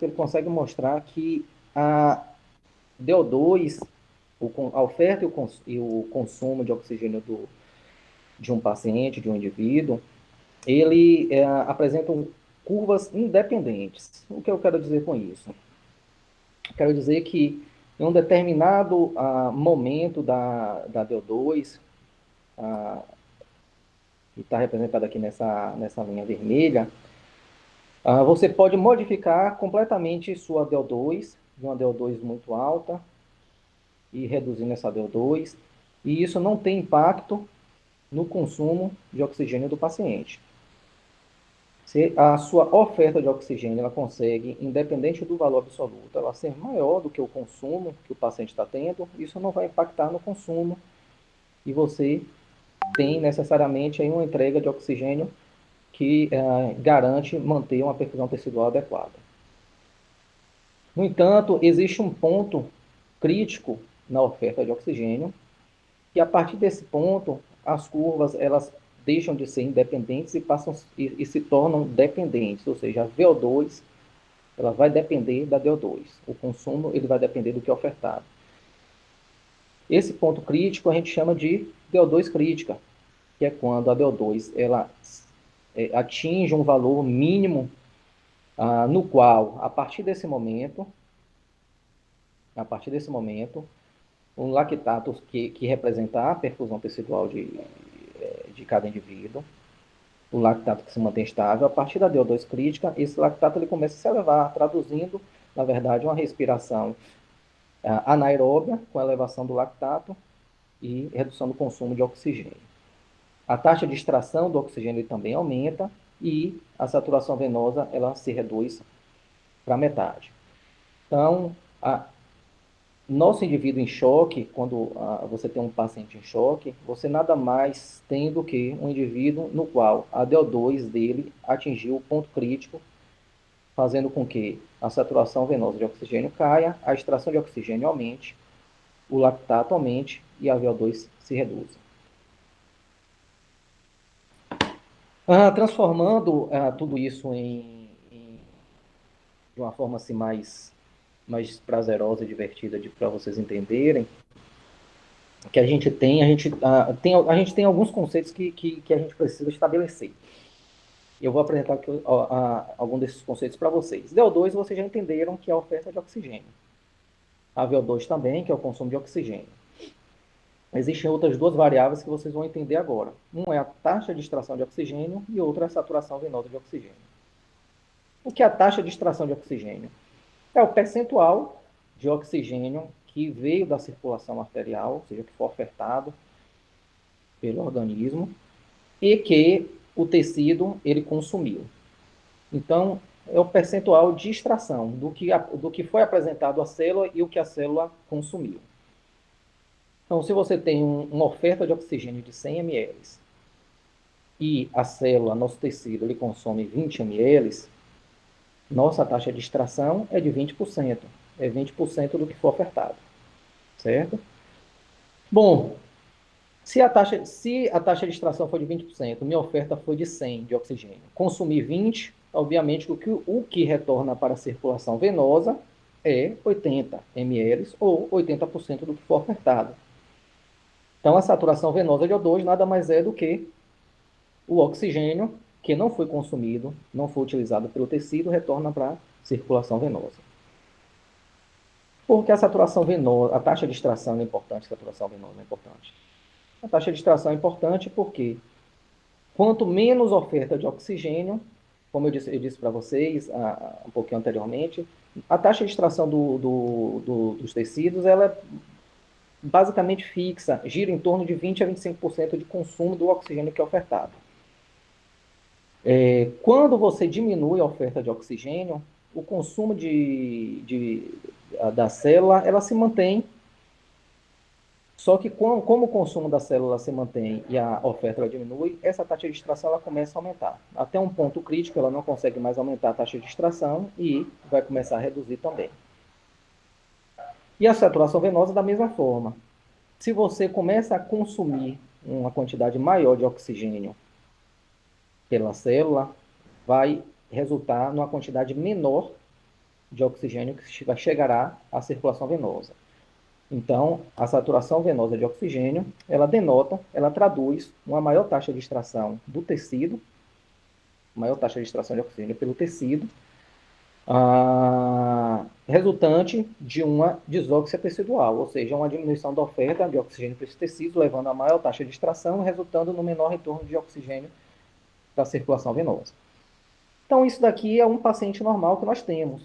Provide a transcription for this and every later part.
Ele consegue mostrar que a DO2, a oferta e o consumo de oxigênio de um paciente, de um indivíduo, ele apresentam curvas independentes. O que eu quero dizer com isso? Quero dizer que em um determinado momento da DO2, que está representado aqui nessa linha vermelha, você pode modificar completamente sua DO2, de uma DO2 muito alta, e reduzindo essa DO2, e isso não tem impacto no consumo de oxigênio do paciente. Se a sua oferta de oxigênio ela consegue, independente do valor absoluto, ela ser maior do que o consumo que o paciente está tendo, isso não vai impactar no consumo e você tem necessariamente aí uma entrega de oxigênio que garante manter uma perfusão tecidual adequada. No entanto, existe um ponto crítico na oferta de oxigênio, e a partir desse ponto, as curvas elas deixam de ser independentes e se tornam dependentes, ou seja, a VO2 ela vai depender da DO2. O consumo ele vai depender do que é ofertado. Esse ponto crítico a gente chama de DO2 crítica, que é quando a DO2 ela atinge um valor mínimo no qual, a partir desse momento, um lactato que representa a perfusão tecidual de cada indivíduo, o lactato que se mantém estável, a partir da DO2 crítica, esse lactato ele começa a se elevar, traduzindo, na verdade, uma respiração anaeróbia, com elevação do lactato e redução do consumo de oxigênio. A taxa de extração do oxigênio também aumenta e a saturação venosa ela se reduz para metade. Então, nosso indivíduo em choque, quando você tem um paciente em choque, você nada mais tem do que um indivíduo no qual a DO2 dele atingiu o ponto crítico, fazendo com que a saturação venosa de oxigênio caia, a extração de oxigênio aumente, o lactato aumente e a VO2 se reduza. Transformando tudo isso de uma forma assim, mais prazerosa e divertida para vocês entenderem, que a gente tem alguns conceitos que a gente precisa estabelecer. Eu vou apresentar aqui algum desses conceitos para vocês. DO2, vocês já entenderam que é a oferta de oxigênio. A VO2 também, que é o consumo de oxigênio. Existem outras duas variáveis que vocês vão entender agora. Um é a taxa de extração de oxigênio e outra é a saturação venosa de oxigênio. O que é a taxa de extração de oxigênio? É o percentual de oxigênio que veio da circulação arterial, ou seja, que foi ofertado pelo organismo, e que o tecido ele consumiu. Então, é o percentual de extração do que foi apresentado à célula e o que a célula consumiu. Então, se você tem uma oferta de oxigênio de 100 ml e a célula, nosso tecido, ele consome 20 ml, nossa taxa de extração é de 20%. É 20% do que for ofertado, certo? Bom, se a taxa de extração for de 20%, minha oferta foi de 100 de oxigênio, consumi 20, obviamente o que retorna para a circulação venosa é 80 ml ou 80% do que for ofertado. Então, a saturação venosa de O2 nada mais é do que o oxigênio que não foi consumido, não foi utilizado pelo tecido, retorna para a circulação venosa. Por que a saturação venosa, a taxa de extração é importante, a saturação venosa é importante? A taxa de extração é importante porque quanto menos oferta de oxigênio, como eu disse para vocês um pouquinho anteriormente, a taxa de extração dos tecidos ela é basicamente fixa, gira em torno de 20 a 25% de consumo do oxigênio que é ofertado. Quando você diminui a oferta de oxigênio, o consumo da célula ela se mantém. Só que como o consumo da célula se mantém e a oferta ela diminui, essa taxa de extração ela começa a aumentar. Até um ponto crítico, ela não consegue mais aumentar a taxa de extração e vai começar a reduzir também. E a saturação venosa da mesma forma. Se você começa a consumir uma quantidade maior de oxigênio pela célula, vai resultar numa quantidade menor de oxigênio que chegará à circulação venosa. Então, a saturação venosa de oxigênio, ela denota, ela traduz uma maior taxa de extração do tecido, maior taxa de extração de oxigênio pelo tecido, resultante de uma disóxia tecidual, ou seja, uma diminuição da oferta de oxigênio para esse tecido, levando a maior taxa de extração, resultando no menor retorno de oxigênio para a circulação venosa. Então, isso daqui é um paciente normal que nós temos.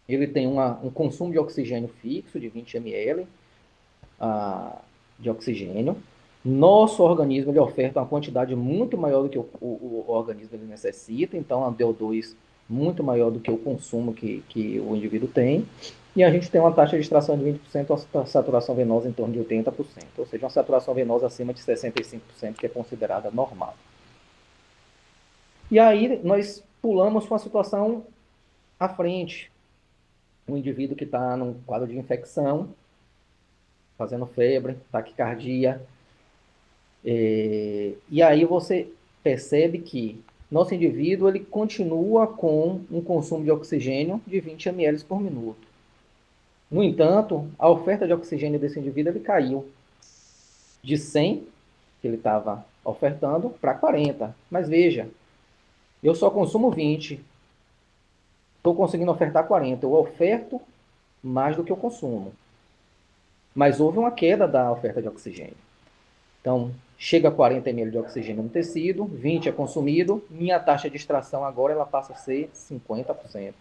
Ele tem um consumo de oxigênio fixo de 20 ml de oxigênio. Nosso organismo ele oferta uma quantidade muito maior do que o organismo ele necessita, então a DO2 muito maior do que o consumo que o indivíduo tem. E a gente tem uma taxa de extração de 20%, a saturação venosa em torno de 80%, ou seja, uma saturação venosa acima de 65%, que é considerada normal. E aí nós pulamos para uma situação à frente. Um indivíduo que está num quadro de infecção, fazendo febre, taquicardia. E aí você percebe que nosso indivíduo ele continua com um consumo de oxigênio de 20 ml por minuto. No entanto, a oferta de oxigênio desse indivíduo ele caiu de 100, que ele estava ofertando, para 40. Mas veja, eu só consumo 20, estou conseguindo ofertar 40. Eu oferto mais do que eu consumo. Mas houve uma queda da oferta de oxigênio. Então, chega a 40 ml de oxigênio no tecido, 20 é consumido, minha taxa de extração agora ela passa a ser 50%.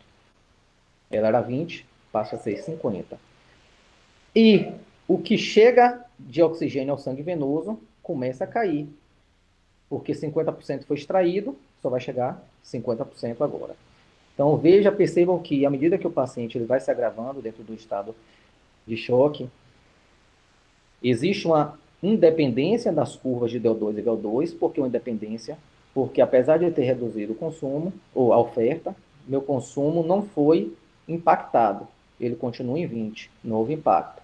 Ela era 20, passa a ser 50. E o que chega de oxigênio ao sangue venoso começa a cair, porque 50% foi extraído, só vai chegar 50% agora. Então, percebam que à medida que o paciente ele vai se agravando dentro do estado de choque, existe uma independência das curvas de DO2 e VO2, porque uma independência, porque apesar de eu ter reduzido o consumo, ou a oferta, meu consumo não foi impactado. Ele continua em 20, não houve impacto.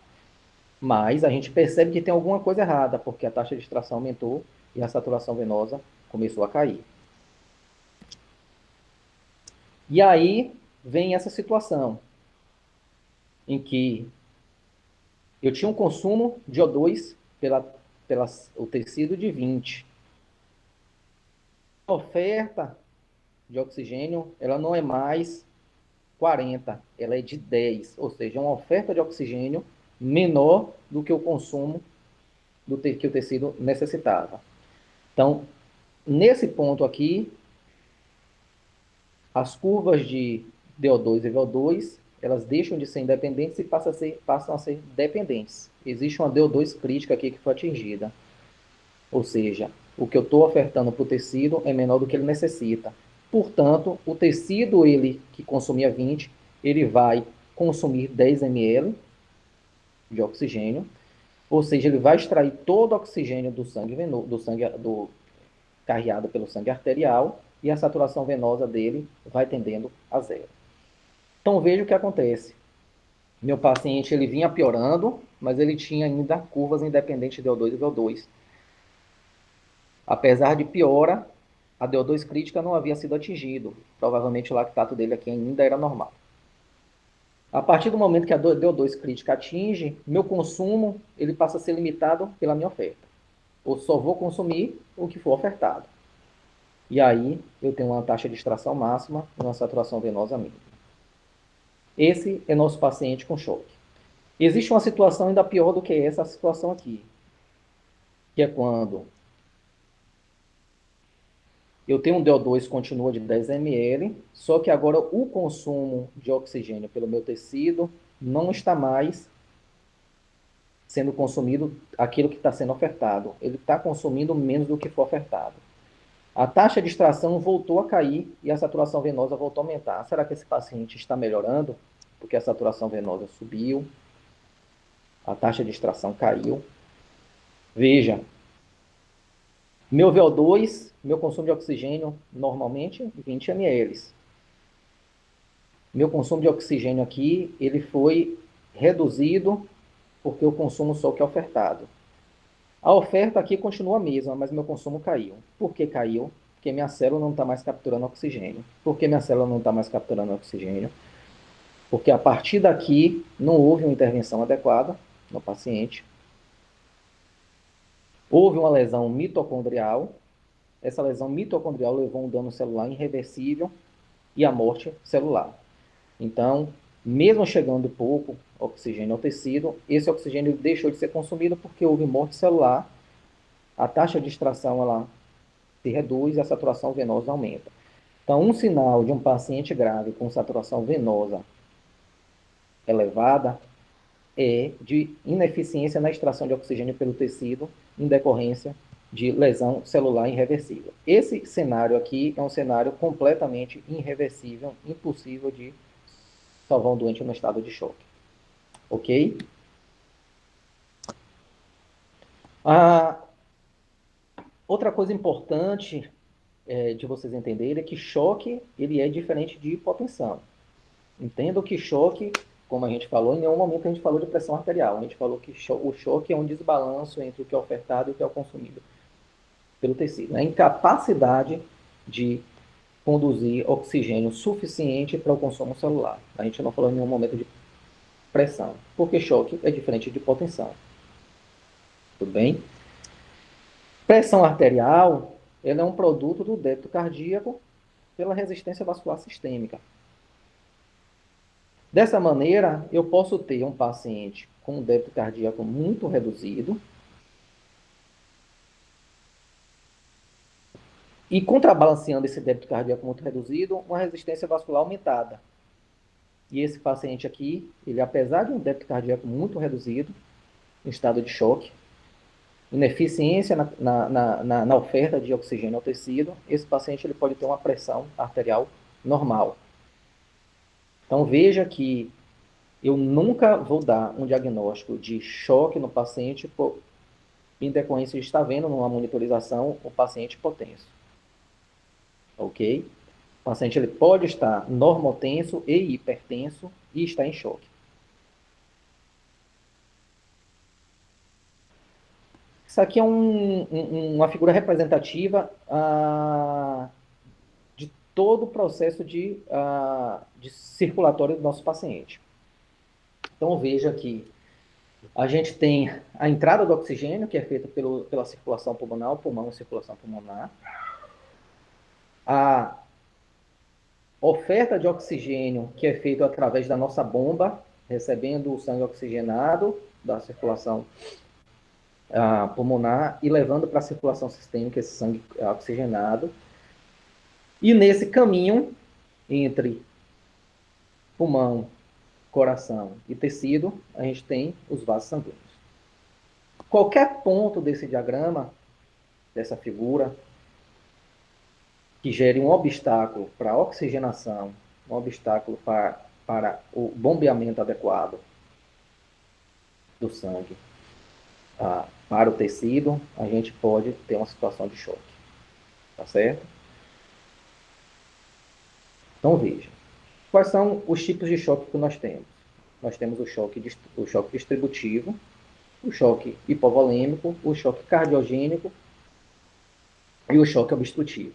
Mas a gente percebe que tem alguma coisa errada, porque a taxa de extração aumentou e a saturação venosa começou a cair. E aí vem essa situação em que eu tinha um consumo de O2 pela o tecido de 20. A oferta de oxigênio, ela não é mais 40, ela é de 10, ou seja, uma oferta de oxigênio menor do que o consumo que o tecido necessitava. Então, nesse ponto aqui, as curvas de DO2 e VO2, elas deixam de ser independentes e passam a ser dependentes. Existe uma DO2 crítica aqui que foi atingida. Ou seja, o que eu estou ofertando para o tecido é menor do que ele necessita. Portanto, o tecido ele que consumia 20, ele vai consumir 10 ml de oxigênio, ou seja, ele vai extrair todo o oxigênio do sangue carreado pelo sangue arterial e a saturação venosa dele vai tendendo a zero. Então veja o que acontece. Meu paciente ele vinha piorando, mas ele tinha ainda curvas independentes de O2 e VO2. Apesar de piora, a DO2 crítica não havia sido atingido. Provavelmente o lactato dele aqui ainda era normal. A partir do momento que a DO2 crítica atinge, meu consumo ele passa a ser limitado pela minha oferta. Eu só vou consumir o que for ofertado. E aí eu tenho uma taxa de extração máxima e uma saturação venosa mínima. Esse é nosso paciente com choque. Existe uma situação ainda pior do que essa situação aqui, que é quando eu tenho um DO2 que continua de 10 ml, só que agora o consumo de oxigênio pelo meu tecido não está mais sendo consumido aquilo que está sendo ofertado. Ele está consumindo menos do que foi ofertado. A taxa de extração voltou a cair e a saturação venosa voltou a aumentar. Será que esse paciente está melhorando? Porque a saturação venosa subiu, a taxa de extração caiu. Veja, meu VO2, meu consumo de oxigênio, normalmente 20 ml. Meu consumo de oxigênio aqui, ele foi reduzido porque eu consumo só o que é ofertado. A oferta aqui continua a mesma, mas meu consumo caiu. Por que caiu? Porque minha célula não está mais capturando oxigênio. Por que minha célula não está mais capturando oxigênio? Porque a partir daqui não houve uma intervenção adequada no paciente. Houve uma lesão mitocondrial. Essa lesão mitocondrial levou a um dano celular irreversível e a morte celular. Então, mesmo chegando pouco oxigênio ao tecido, esse oxigênio deixou de ser consumido porque houve morte celular, a taxa de extração ela se reduz e a saturação venosa aumenta. Então, um sinal de um paciente grave com saturação venosa elevada é de ineficiência na extração de oxigênio pelo tecido em decorrência de lesão celular irreversível. Esse cenário aqui é um cenário completamente irreversível, impossível de salvar um doente no estado de choque. Ok? Ah, outra coisa importante de vocês entenderem é que choque ele é diferente de hipotensão. Entenda que choque, como a gente falou, em nenhum momento a gente falou de pressão arterial. A gente falou que o choque é um desbalanço entre o que é ofertado e o que é consumido pelo tecido. É a incapacidade de conduzir oxigênio suficiente para o consumo celular. A gente não falou em nenhum momento de pressão, porque choque é diferente de hipotensão. Tudo bem? Pressão arterial, ela é um produto do débito cardíaco pela resistência vascular sistêmica. Dessa maneira, eu posso ter um paciente com um débito cardíaco muito reduzido e, contrabalanceando esse débito cardíaco muito reduzido, uma resistência vascular aumentada. E esse paciente aqui, ele apesar de um débito cardíaco muito reduzido, em estado de choque, ineficiência na oferta de oxigênio ao tecido, esse paciente ele pode ter uma pressão arterial normal. Então veja que eu nunca vou dar um diagnóstico de choque no paciente em decorrência de estar vendo numa monitorização o paciente hipotenso. Ok? O paciente ele pode estar normotenso e hipertenso e estar em choque. Isso aqui é uma figura representativa de todo o processo de circulatório do nosso paciente. Então veja que a gente tem a entrada do oxigênio, que é feita pela circulação pulmonar, pulmão e circulação pulmonar. A oferta de oxigênio, que é feita através da nossa bomba, recebendo o sangue oxigenado da circulação pulmonar e levando para a circulação sistêmica esse sangue oxigenado. E nesse caminho entre pulmão, coração e tecido, a gente tem os vasos sanguíneos. Qualquer ponto desse diagrama, dessa figura, que gere um obstáculo para a oxigenação, um obstáculo para o bombeamento adequado do sangue para o tecido, a gente pode ter uma situação de choque. Tá certo? Então veja, quais são os tipos de choque que nós temos? Nós temos o choque distributivo, o choque hipovolêmico, o choque cardiogênico e o choque obstrutivo.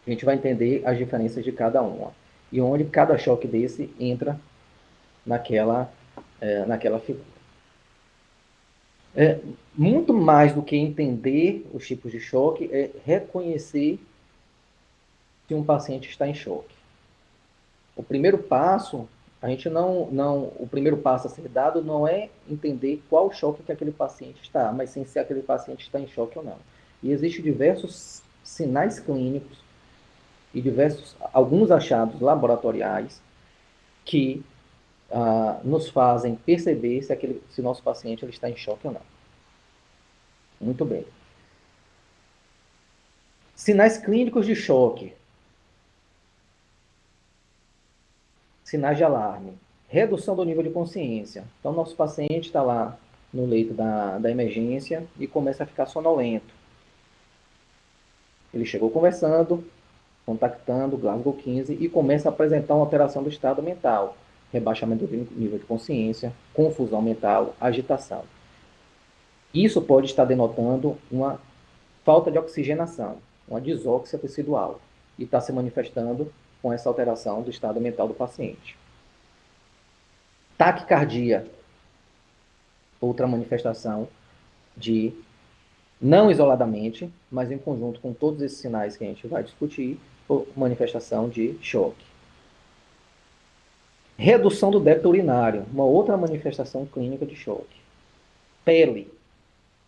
A gente vai entender as diferenças de cada uma e onde cada choque desse entra naquela figura. Muito mais do que entender os tipos de choque, é reconhecer se um paciente está em choque. O primeiro passo, o primeiro passo a ser dado não é entender qual choque que aquele paciente está, mas sim se aquele paciente está em choque ou não. E existem diversos sinais clínicos e alguns achados laboratoriais que nos fazem perceber se nosso paciente ele está em choque ou não. Muito bem. Sinais clínicos de choque. Sinais de alarme. Redução do nível de consciência. Então, nosso paciente está lá no leito da emergência e começa a ficar sonolento. Ele chegou conversando, contactando Glasgow 15 e começa a apresentar uma alteração do estado mental. Rebaixamento do nível de consciência, confusão mental, agitação. Isso pode estar denotando uma falta de oxigenação. uma disóxia tecidual, e está se manifestando com essa alteração do estado mental do paciente. Taquicardia, outra manifestação de, não isoladamente, mas em conjunto com todos esses sinais que a gente vai discutir, manifestação de choque. Redução do débito urinário, uma outra manifestação clínica de choque. Pele,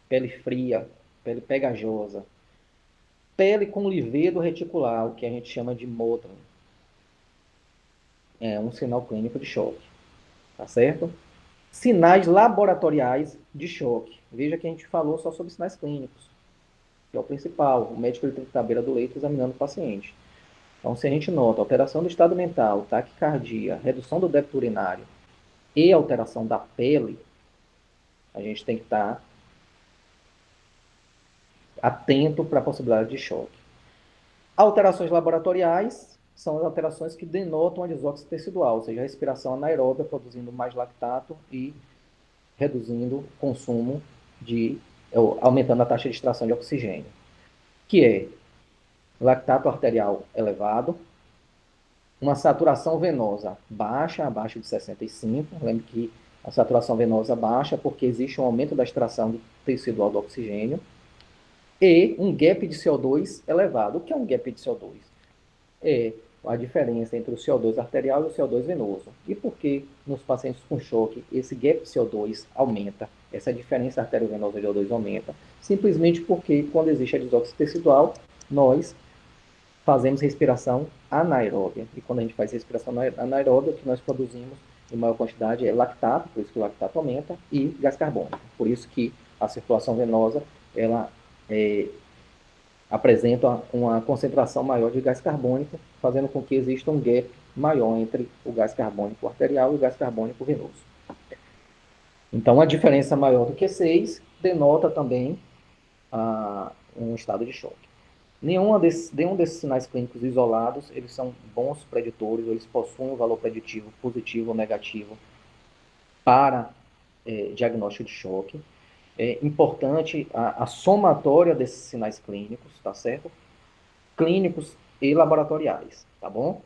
pele fria, pele pegajosa. Pele com livedo reticular, o que a gente chama de Mottman. É um sinal clínico de choque, tá certo? Sinais laboratoriais de choque. Veja que a gente falou só sobre sinais clínicos, que é o principal. O médico ele tem que estar à beira do leito examinando o paciente. Então, se a gente nota alteração do estado mental, taquicardia, redução do débito urinário e alteração da pele, a gente tem que estar atento para a possibilidade de choque. Alterações laboratoriais são as alterações que denotam a disóxia tecidual, ou seja, a respiração anaeróbia produzindo mais lactato e reduzindo o consumo aumentando a taxa de extração de oxigênio, que é lactato arterial elevado, uma saturação venosa baixa, abaixo de 65. Lembre que a saturação venosa baixa porque existe um aumento da extração tecidual do oxigênio, e um gap de CO2 elevado. O que é um gap de CO2? É a diferença entre o CO2 arterial e o CO2 venoso. E por que nos pacientes com choque esse gap de CO2 aumenta? Essa diferença arteriovenosa de CO2 aumenta? Simplesmente porque quando existe a disóxide tecidual, nós fazemos respiração anaeróbia. E quando a gente faz respiração anaeróbia, o que nós produzimos em maior quantidade é lactato, por isso que o lactato aumenta, e gás carbônico. Por isso que a circulação venosa, ela apresenta uma concentração maior de gás carbônico, fazendo com que exista um gap maior entre o gás carbônico arterial e o gás carbônico venoso. Então, a diferença maior do que 6 denota também um estado de choque. Nenhum desses sinais clínicos isolados, eles são bons preditores, ou eles possuem um valor preditivo positivo ou negativo para diagnóstico de choque. É importante a somatória desses sinais clínicos, tá certo? Clínicos e laboratoriais, tá bom?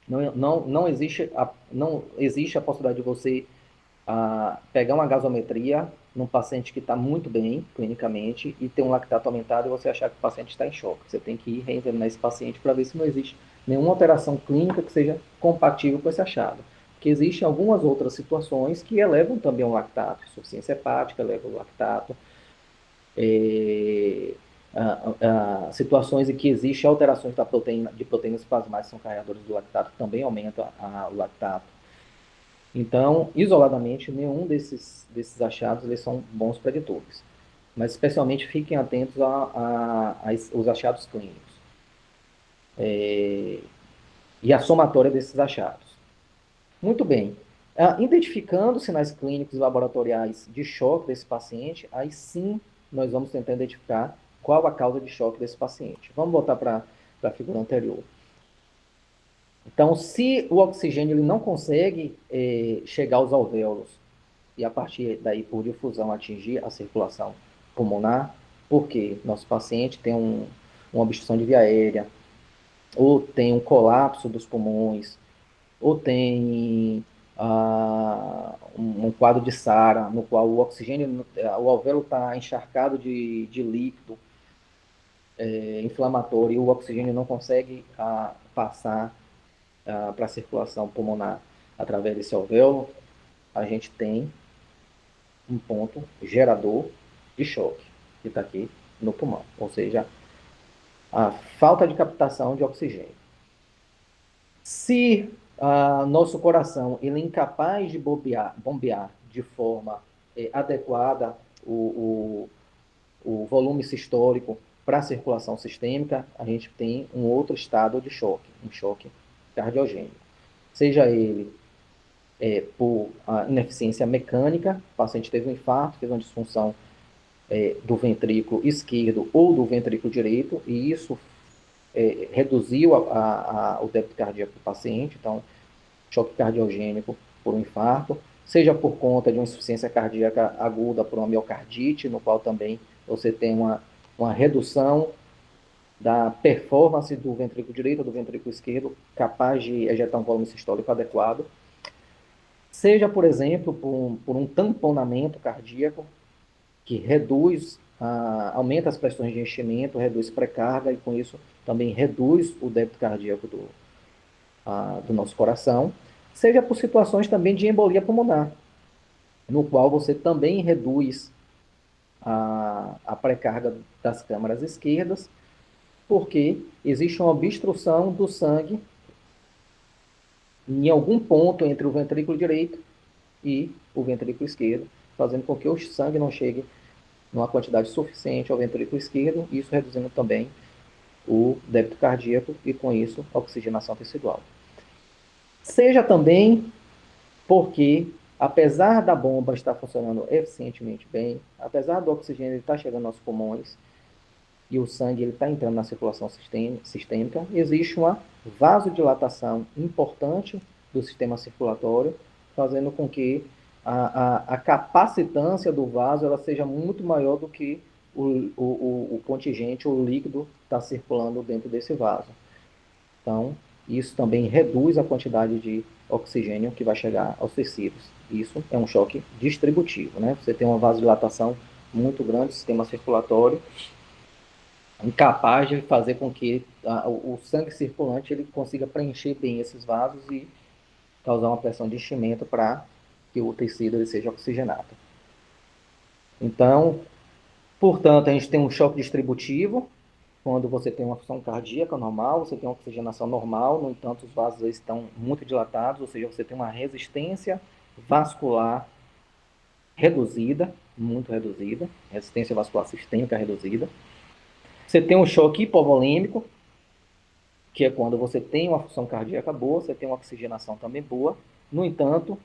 Não existe a possibilidade de você pegar uma gasometria num paciente que está muito bem clinicamente e ter um lactato aumentado e você achar que o paciente está em choque. Você tem que ir reexaminar esse paciente para ver se não existe nenhuma alteração clínica que seja compatível com esse achado. Porque existem algumas outras situações que elevam também o lactato, insuficiência hepática eleva o lactato, é, situações em que existem alterações de proteínas plasmáticas que são carregadoras do lactato também aumenta o lactato. Então, isoladamente, nenhum desses achados eles são bons preditores. Mas, especialmente, fiquem atentos aos achados clínicos e a somatória desses achados. Muito bem. Identificando sinais clínicos e laboratoriais de choque desse paciente, aí sim nós vamos tentar identificar qual a causa de choque desse paciente. Vamos voltar para a figura anterior. Então, se o oxigênio ele não consegue chegar aos alvéolos e a partir daí, por difusão, atingir a circulação pulmonar, porque nosso paciente tem uma obstrução de via aérea, ou tem um colapso dos pulmões, ou tem um quadro de SARA, no qual o oxigênio, o alvéolo está encharcado de líquido inflamatório e o oxigênio não consegue passar para a circulação pulmonar através desse alvéolo, a gente tem um ponto gerador de choque, que está aqui no pulmão, ou seja, a falta de captação de oxigênio. Se nosso coração ele é incapaz de bombear de forma adequada o volume sistólico para a circulação sistêmica, a gente tem um outro estado de choque, um choque cardiogênico. Seja ele por ineficiência mecânica, o paciente teve um infarto, teve uma disfunção do ventrículo esquerdo ou do ventrículo direito, e isso reduziu o débito cardíaco do paciente, então choque cardiogênico por um infarto, seja por conta de uma insuficiência cardíaca aguda por uma miocardite, no qual também você tem uma redução da performance do ventrículo direito ou do ventrículo esquerdo, capaz de ejetar um volume sistólico adequado. Seja, por exemplo, por um tamponamento cardíaco, que reduz, aumenta as pressões de enchimento, reduz pré-carga e com isso também reduz o débito cardíaco do nosso coração. Seja por situações também de embolia pulmonar, no qual você também reduz a pré-carga das câmaras esquerdas, porque existe uma obstrução do sangue em algum ponto entre o ventrículo direito e o ventrículo esquerdo, fazendo com que o sangue não chegue numa quantidade suficiente ao ventrículo esquerdo, isso reduzindo também o débito cardíaco e, com isso, a oxigenação tecidual. Seja também porque, apesar da bomba estar funcionando eficientemente bem, apesar do oxigênio estar chegando aos pulmões e o sangue está entrando na circulação sistêmica, existe uma vasodilatação importante do sistema circulatório, fazendo com que a capacitância do vaso ela seja muito maior do que o contingente, o líquido está circulando dentro desse vaso. Então, isso também reduz a quantidade de oxigênio que vai chegar aos tecidos. Isso é um choque distributivo, né? Você tem uma vasodilatação muito grande do sistema circulatório, incapaz de fazer com que o sangue circulante ele consiga preencher bem esses vasos e causar uma pressão de enchimento para que o tecido ele seja oxigenado. Então, portanto, a gente tem um choque distributivo, quando você tem uma função cardíaca normal, você tem uma oxigenação normal, no entanto, os vasos estão muito dilatados, ou seja, você tem uma resistência vascular reduzida, muito reduzida, resistência vascular sistêmica reduzida. Você tem um choque hipovolêmico, que é quando você tem uma função cardíaca boa, você tem uma oxigenação também boa, no entanto,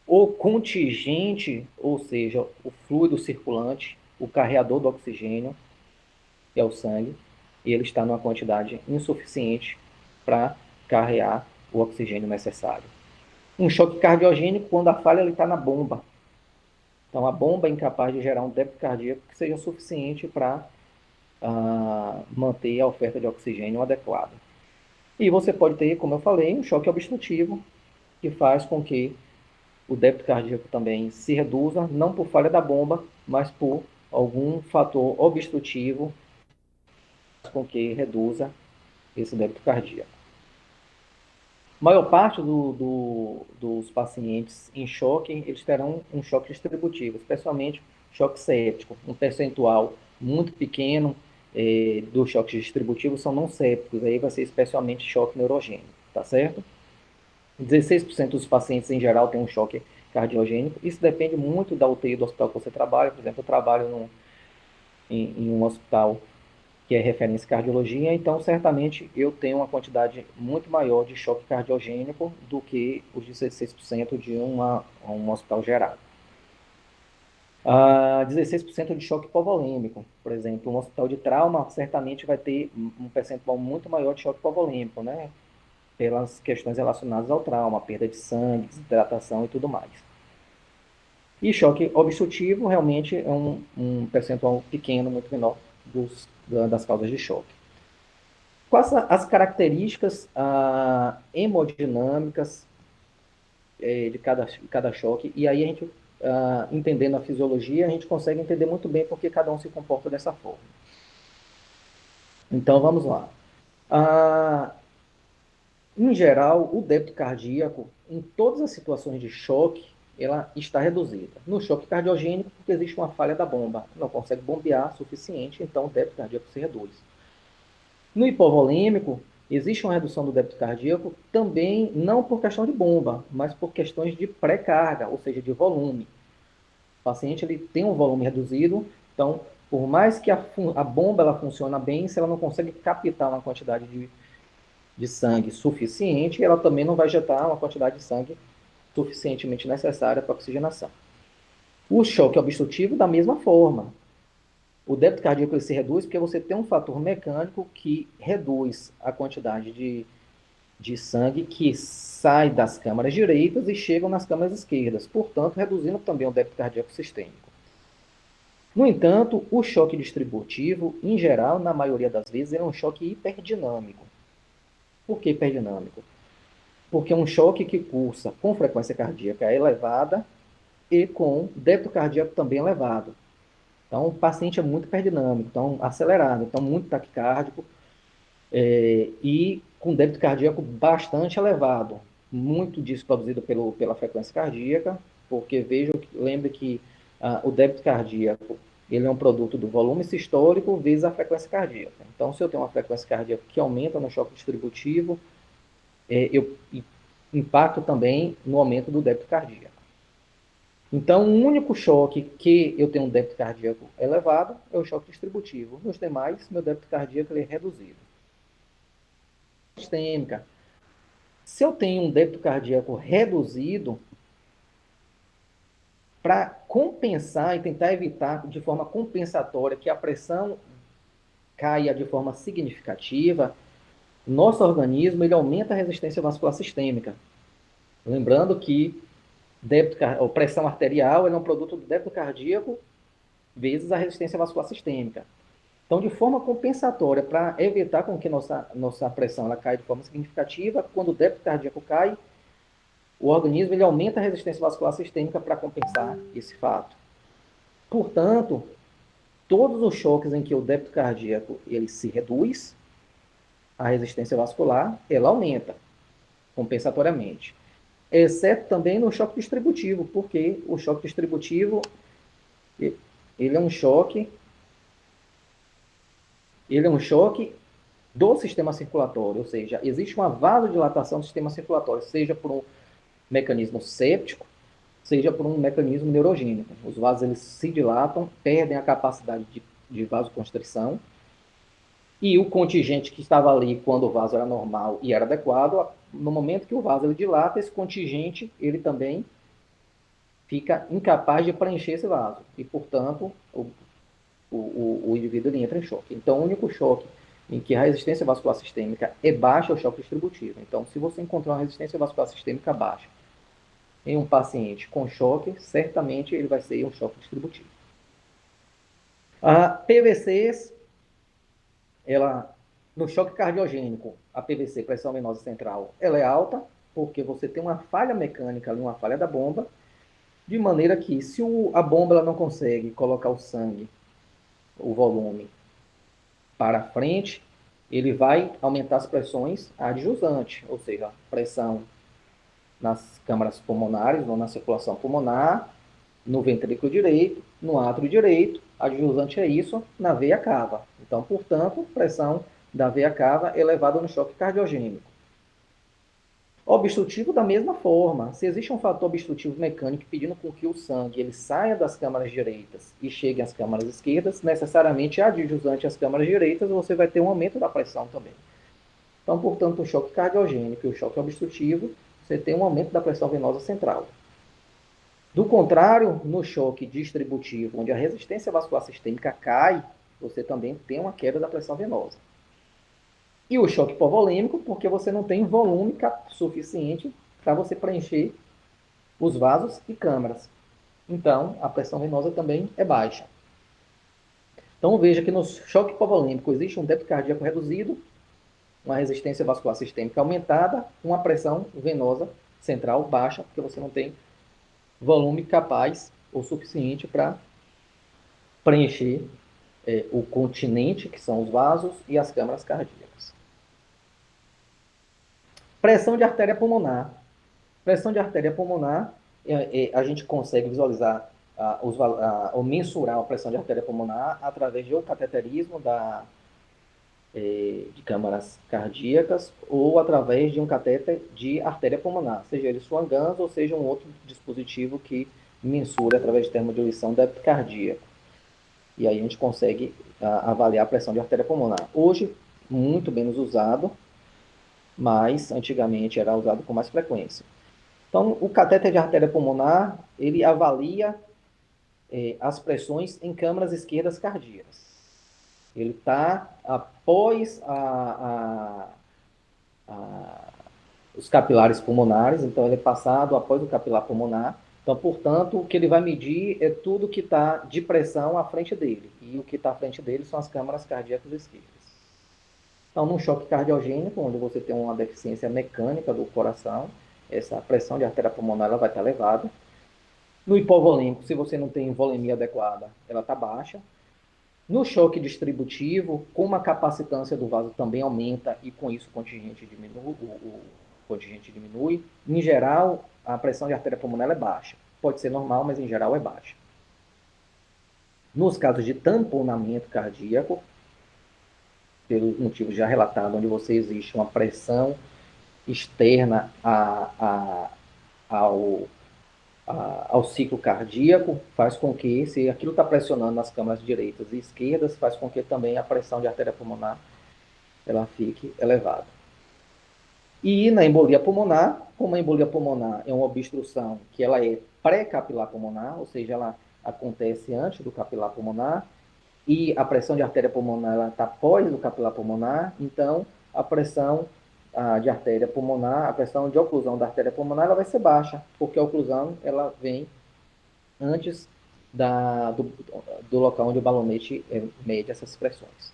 o contingente, ou seja, o fluido circulante, o carreador do oxigênio, que é o sangue, e ele está numa quantidade insuficiente para carregar o oxigênio necessário. Um choque cardiogênico quando a falha está na bomba. Então, a bomba é incapaz de gerar um débito cardíaco que seja suficiente para manter a oferta de oxigênio adequada. E você pode ter, como eu falei, um choque obstrutivo, que faz com que o débito cardíaco também se reduza, não por falha da bomba, mas por algum fator obstrutivo com que reduza esse débito cardíaco. A maior parte dos pacientes em choque, eles terão um choque distributivo, especialmente choque séptico. Um percentual muito pequeno dos choques distributivos são não sépticos, aí vai ser especialmente choque neurogênico, tá certo? 16% dos pacientes em geral têm um choque cardiogênico. Isso depende muito da UTI do hospital que você trabalha. Por exemplo, eu trabalho em um hospital que é referência em cardiologia, então certamente eu tenho uma quantidade muito maior de choque cardiogênico do que os 16% de um hospital geral. 16% de choque hipovolêmico, por exemplo, um hospital de trauma certamente vai ter um percentual muito maior de choque hipovolêmico, né? Pelas questões relacionadas ao trauma, perda de sangue, desidratação e tudo mais. E choque obstrutivo realmente é um percentual pequeno, muito menor das causas de choque. Quais as características hemodinâmicas de cada choque? E aí a gente, entendendo a fisiologia, a gente consegue entender muito bem por que cada um se comporta dessa forma. Então vamos lá. Em geral, o débito cardíaco, em todas as situações de choque, ela está reduzida. No choque cardiogênico, porque existe uma falha da bomba, não consegue bombear suficiente, então o débito cardíaco se reduz. No hipovolêmico, existe uma redução do débito cardíaco também não por questão de bomba, mas por questões de pré-carga, ou seja, de volume. O paciente ele tem um volume reduzido, então, por mais que a bomba ela funcione bem, se ela não consegue captar uma quantidade de sangue suficiente, ela também não vai injetar uma quantidade de sangue suficientemente necessária para a oxigenação. O choque obstrutivo, da mesma forma. O débito cardíaco ele se reduz porque você tem um fator mecânico que reduz a quantidade de sangue que sai das câmaras direitas e chegam nas câmaras esquerdas, portanto, reduzindo também o débito cardíaco sistêmico. No entanto, o choque distributivo, em geral, na maioria das vezes, é um choque hiperdinâmico. Por que hiperdinâmico? Porque é um choque que cursa com frequência cardíaca elevada e com débito cardíaco também elevado. Então, o paciente é muito hiperdinâmico, então acelerado, então muito taquicárdico, e com débito cardíaco bastante elevado. Muito disso produzido pela frequência cardíaca, porque lembre que o débito cardíaco ele é um produto do volume sistólico vezes a frequência cardíaca. Então, se eu tenho uma frequência cardíaca que aumenta no choque distributivo, eu impacto também no aumento do débito cardíaco. Então, o único choque que eu tenho um débito cardíaco elevado é o choque distributivo. Nos demais, meu débito cardíaco ele é reduzido. Sistêmica. Se eu tenho um débito cardíaco reduzido, para compensar e tentar evitar de forma compensatória que a pressão caia de forma significativa, nosso organismo ele aumenta a resistência vascular sistêmica. Lembrando que pressão arterial é um produto do débito cardíaco vezes a resistência vascular sistêmica. Então, de forma compensatória, para evitar com que nossa pressão ela caia de forma significativa, quando o débito cardíaco cai, o organismo ele aumenta a resistência vascular sistêmica para compensar esse fato. Portanto, todos os choques em que o débito cardíaco ele se reduz, a resistência vascular ela aumenta compensatoriamente. Exceto também no choque distributivo, porque o choque distributivo ele é um choque, ele é um choque do sistema circulatório, ou seja, existe uma vasodilatação do sistema circulatório, seja por um mecanismo séptico, seja por um mecanismo neurogênico. Os vasos eles se dilatam, perdem a capacidade de vasoconstrição, e o contingente que estava ali quando o vaso era normal e era adequado, no momento que o vaso ele dilata, esse contingente ele também fica incapaz de preencher esse vaso, e portanto o indivíduo ele entra em choque. Então, o único choque em que a resistência vascular sistêmica é baixa é o choque distributivo. Então, se você encontrar uma resistência vascular sistêmica baixa em um paciente com choque, certamente ele vai ser um choque distributivo. A PVCs, ela, no choque cardiogênico, a PVC, pressão venosa central, ela é alta, porque você tem uma falha mecânica ali, uma falha da bomba, de maneira que se a bomba ela não consegue colocar o sangue, o volume, para frente, ele vai aumentar as pressões adjusantes, ou seja, pressão nas câmaras pulmonares ou na circulação pulmonar, no ventrículo direito, no átrio direito, adjusante é isso, na veia cava. Então, portanto, pressão da veia cava elevada no choque cardiogênico. Obstrutivo da mesma forma. Se existe um fator obstrutivo mecânico pedindo com que o sangue ele saia das câmaras direitas e chegue às câmaras esquerdas, necessariamente adjusante às câmaras direitas, você vai ter um aumento da pressão também. Então, portanto, o choque cardiogênico e o choque obstrutivo, você tem um aumento da pressão venosa central. Do contrário, no choque distributivo, onde a resistência vascular sistêmica cai, você também tem uma queda da pressão venosa. E o choque hipovolêmico, porque você não tem volume suficiente para você preencher os vasos e câmaras. Então, a pressão venosa também é baixa. Então, veja que no choque hipovolêmico existe um débito cardíaco reduzido, uma resistência vascular sistêmica aumentada, uma pressão venosa central baixa, porque você não tem volume capaz ou suficiente para preencher o continente, que são os vasos, e as câmaras cardíacas. Pressão de artéria pulmonar. Pressão de artéria pulmonar, a gente consegue visualizar ou mensurar a pressão de artéria pulmonar através de cateterismo de câmaras cardíacas ou através de um catéter de artéria pulmonar, seja ele Swan-Ganz ou seja um outro dispositivo que mensura através de termodiluição débito cardíaco. E aí a gente consegue avaliar a pressão de artéria pulmonar. Hoje, muito menos usado, mas antigamente era usado com mais frequência. Então, o catéter de artéria pulmonar, ele avalia as pressões em câmaras esquerdas cardíacas. Ele está após os capilares pulmonares, então ele é passado após o capilar pulmonar, Então, portanto, o que ele vai medir é tudo que está de pressão à frente dele. E o que está à frente dele são as câmaras cardíacas esquerdas. Então, num choque cardiogênico, onde você tem uma deficiência mecânica do coração, essa pressão de artéria pulmonar ela vai estar elevada. No hipovolêmico, se você não tem volemia adequada, ela está baixa. No choque distributivo, como a capacitância do vaso também aumenta e com isso o contingente diminui, em geral, a pressão de artéria pulmonar é baixa. Pode ser normal, mas em geral é baixa. Nos casos de tamponamento cardíaco, pelos motivos já relatados, onde você existe uma pressão externa ao, ao ciclo cardíaco, faz com que, se aquilo está pressionando nas câmaras direitas e esquerdas, faz com que também a pressão de artéria pulmonar ela fique elevada. E na embolia pulmonar, como a embolia pulmonar é uma obstrução que ela é pré-capilar pulmonar, ou seja, ela acontece antes do capilar pulmonar, e a pressão de artéria pulmonar está pós do capilar pulmonar, então a pressão de artéria pulmonar, a pressão de oclusão da artéria pulmonar, ela vai ser baixa, porque a oclusão ela vem antes do local onde o balonete mede essas pressões.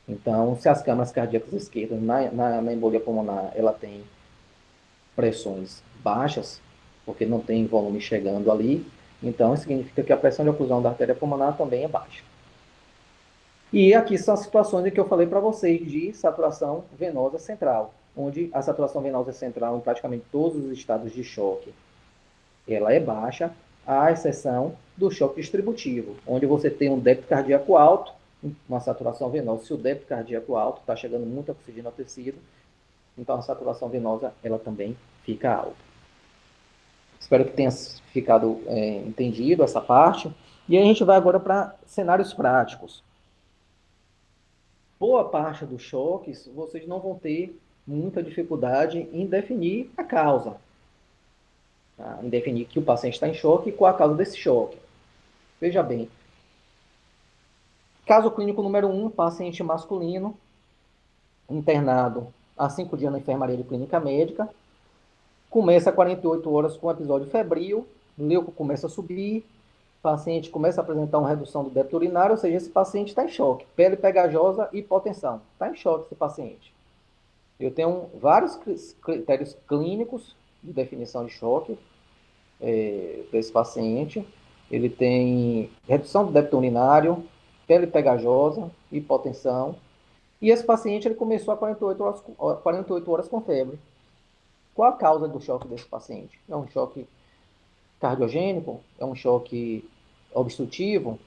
Então, se as câmaras cardíacas esquerdas na embolia pulmonar ela tem pressões baixas, porque não tem volume chegando ali, então significa que a pressão de oclusão da artéria pulmonar também é baixa. E aqui são as situações em que eu falei para vocês de saturação venosa central, onde a saturação venosa central em praticamente todos os estados de choque, ela é baixa, à exceção do choque distributivo, onde você tem um débito cardíaco alto, uma saturação venosa. Se o débito cardíaco alto está chegando muito oxigênio ao tecido, então a saturação venosa ela também fica alta. Espero que tenha ficado entendido essa parte. E aí a gente vai agora para cenários práticos. Boa parte dos choques, vocês não vão ter muita dificuldade em definir a causa, tá? Em definir que o paciente está em choque e qual a causa desse choque. Veja bem, caso clínico número 1, paciente masculino, internado há 5 dias na enfermaria de clínica médica, começa a 48 horas com episódio febril, leuco começa a subir, paciente começa a apresentar uma redução do débito urinário, ou seja, esse paciente está em choque, pele pegajosa e hipotensão. Está em choque esse paciente. Eu tenho vários critérios clínicos de definição de choque desse paciente. Ele tem redução do débito urinário, pele pegajosa, hipotensão. E esse paciente ele começou a 48 horas com febre. Qual a causa do choque desse paciente? É um choque cardiogênico? É um choque obstrutivo?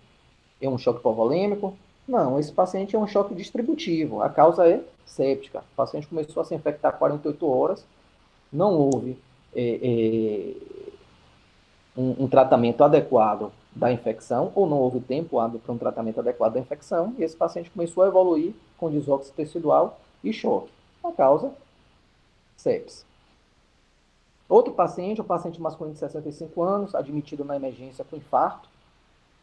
É um choque hipovolêmico? Não, esse paciente é um choque distributivo. A causa é séptica. O paciente começou a se infectar 48 horas, não houve um tratamento adequado da infecção, ou não houve tempo hábil para um tratamento adequado da infecção, e esse paciente começou a evoluir com desóxido tecidual e choque. A causa, sepsis. Outro paciente, um paciente masculino de 65 anos, admitido na emergência com infarto,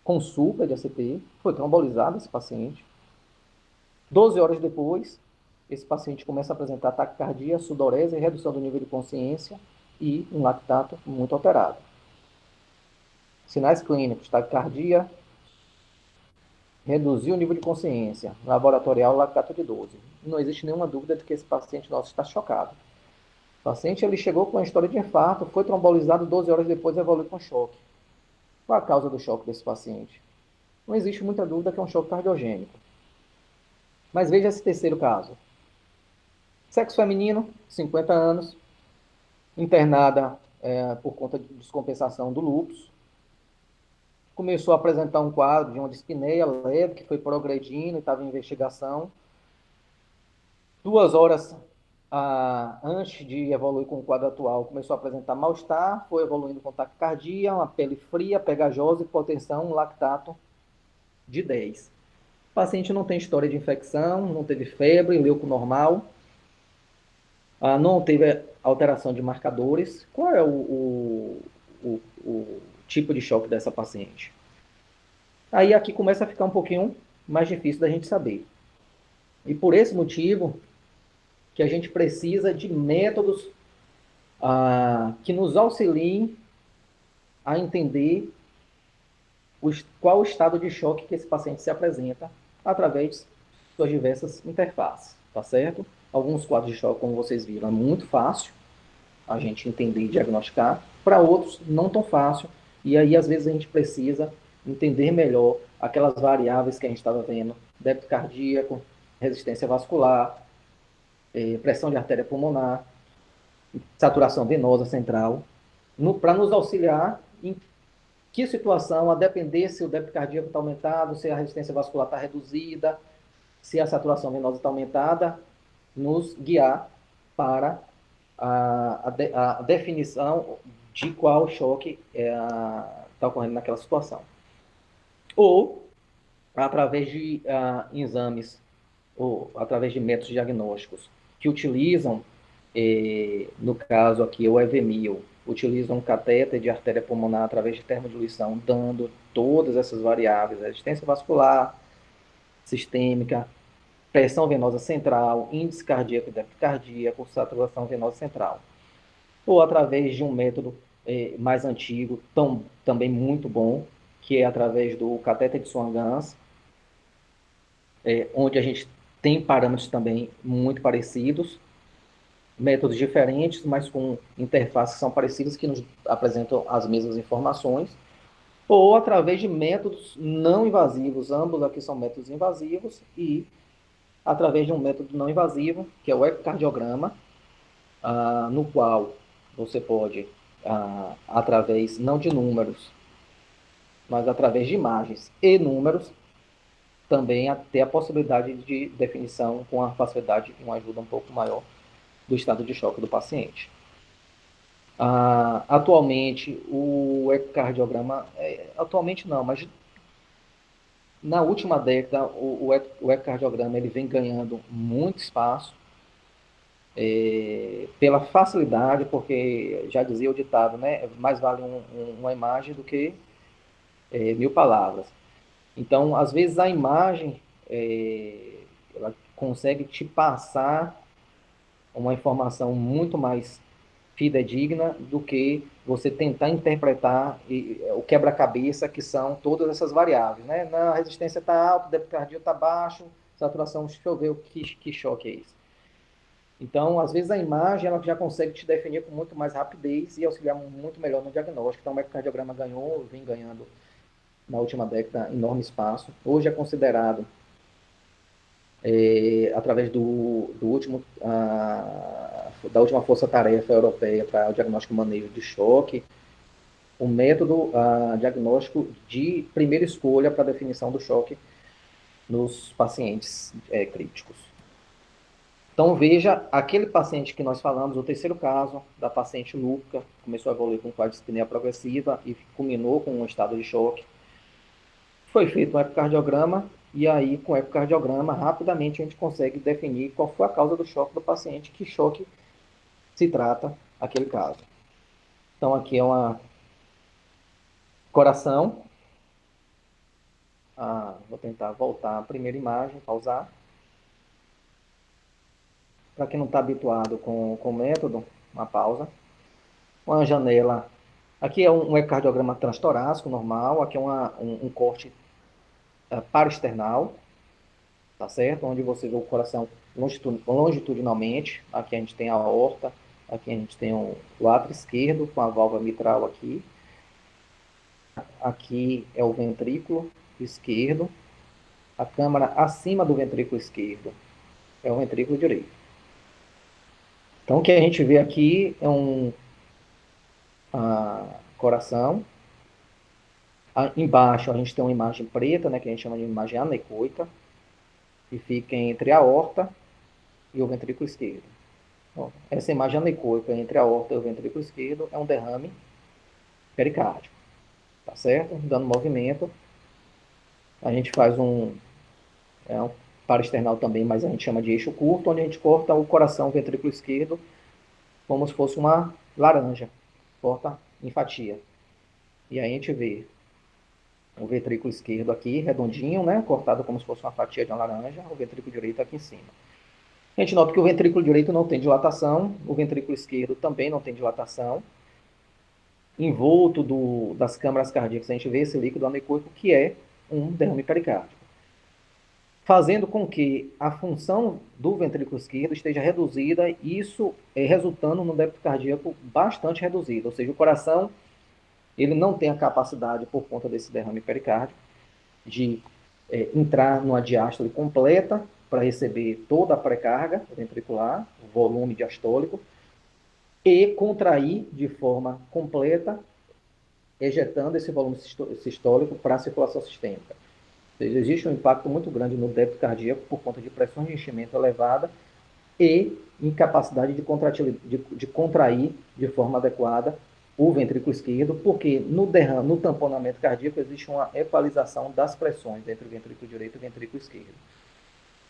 com supra de ACP, foi trombolizado esse paciente. 12 horas depois, esse paciente começa a apresentar taquicardia, sudorese, redução do nível de consciência e um lactato muito alterado. Sinais clínicos, taquicardia, reduzir o nível de consciência, laboratorial lactato de 12. Não existe nenhuma dúvida de que esse paciente nosso está chocado. O paciente ele chegou com a história de infarto, foi trombolizado 12 horas depois e evoluiu com choque. Qual a causa do choque desse paciente? Não existe muita dúvida que é um choque cardiogênico. Mas veja esse terceiro caso. Sexo feminino, 50 anos, internada por conta de descompensação do lúpus. Começou a apresentar um quadro de uma dispneia leve, que foi progredindo e estava em investigação. 2 horas antes de evoluir com o quadro atual, começou a apresentar mal-estar, foi evoluindo com taquicardia, uma pele fria, pegajosa, hipotensão, um lactato de 10. O paciente não tem história de infecção, não teve febre, leuco normal, não teve alteração de marcadores. Qual é o tipo de choque dessa paciente? Aí aqui começa a ficar um pouquinho mais difícil da gente saber. E por esse motivo que a gente precisa de métodos que nos auxiliem a entender qual o estado de choque que esse paciente se apresenta através de suas diversas interfaces, tá certo? Alguns quadros de choque, como vocês viram, é muito fácil a gente entender e diagnosticar, para outros não tão fácil, e aí às vezes a gente precisa entender melhor aquelas variáveis que a gente estava vendo, débito cardíaco, resistência vascular, pressão de artéria pulmonar, saturação venosa central, para nos auxiliar em que situação, a depender se o débito cardíaco está aumentado, se a resistência vascular está reduzida, se a saturação venosa está aumentada, nos guiar para a definição de qual choque está ocorrendo naquela situação. Ou, através de exames, ou através de métodos diagnósticos que utilizam, no caso aqui, o EVMIL, utilizam um catéter de artéria pulmonar através de termodiluição, dando todas essas variáveis, resistência vascular, sistêmica, pressão venosa central, índice cardíaco e débito cardíaco, saturação venosa central. Ou através de um método mais antigo, também muito bom, que é através do catéter de Swan-Ganz, onde a gente tem parâmetros também muito parecidos, métodos diferentes, mas com interfaces que são parecidas, que nos apresentam as mesmas informações, ou através de métodos não invasivos, ambos aqui são métodos invasivos, e através de um método não invasivo, que é o ecocardiograma, no qual você pode, através não de números, mas através de imagens e números, também ter a possibilidade de definição com a facilidade e uma ajuda um pouco maior do estado de choque do paciente. Atualmente, o ecocardiograma, atualmente não, mas na última década, o ecocardiograma ele vem ganhando muito espaço, pela facilidade, porque já dizia o ditado, né? Mais vale uma imagem do que 1000 palavras. Então, às vezes a imagem ela consegue te passar uma informação muito mais fidedigna do que você tentar interpretar o quebra-cabeça que são todas essas variáveis, né? Na resistência está alta, o débito cardíaco está baixo, saturação, deixa eu ver que choque é esse. Então, às vezes a imagem ela já consegue te definir com muito mais rapidez e auxiliar muito melhor no diagnóstico. Então, o ecocardiograma vem ganhando na última década enorme espaço. Hoje é considerado, através da última força-tarefa europeia para o diagnóstico e manejo de choque, o método diagnóstico de primeira escolha para a definição do choque nos pacientes críticos. Então, veja, aquele paciente que nós falamos, o terceiro caso, da paciente Luca, começou a evoluir com quadro de dispneia progressiva e culminou com um estado de choque. Foi feito um ecocardiograma, e aí, com o ecocardiograma, rapidamente a gente consegue definir qual foi a causa do choque do paciente, que choque se trata aquele caso. Então, aqui é uma coração. Vou tentar voltar à primeira imagem, pausar. Para quem não está habituado com o método, uma pausa. Uma janela. Aqui é um ecocardiograma transtorácico normal. Aqui é um corte paraesternal, tá certo? Onde você vê o coração longitudinalmente. Aqui a gente tem a aorta. Aqui a gente tem o átrio esquerdo com a válvula mitral aqui. Aqui é o ventrículo esquerdo. A câmara acima do ventrículo esquerdo é o ventrículo direito. Então, o que a gente vê aqui é um coração. Embaixo a gente tem uma imagem preta, né, que a gente chama de imagem anecoica, que fica entre a aorta e o ventrículo esquerdo. Bom, essa imagem anecoica entre a aorta e o ventrículo esquerdo é um derrame pericárdico, tá certo? Dando movimento, a gente faz um paraesternal também, mas a gente chama de eixo curto, onde a gente corta o coração, o ventrículo esquerdo, como se fosse uma laranja, corta em fatia. E aí a gente vê o ventrículo esquerdo aqui, redondinho, né? Cortado como se fosse uma fatia de uma laranja, o ventrículo direito aqui em cima. A gente nota que o ventrículo direito não tem dilatação, o ventrículo esquerdo também não tem dilatação. envolto das câmaras cardíacas, a gente vê esse líquido anecoico que é um derrame pericárdico, fazendo com que a função do ventrículo esquerdo esteja reduzida, isso resultando num débito cardíaco bastante reduzido, ou seja, o coração ele não tem a capacidade, por conta desse derrame pericárdico, de entrar numa diástole completa para receber toda a pré-carga ventricular, o volume diastólico, e contrair de forma completa, ejetando esse volume sistólico para a circulação sistêmica. Ou seja, existe um impacto muito grande no débito cardíaco por conta de pressão de enchimento elevada e incapacidade de contrair de forma adequada o ventrículo esquerdo, porque no tamponamento cardíaco existe uma equalização das pressões entre o ventrículo direito e o ventrículo esquerdo.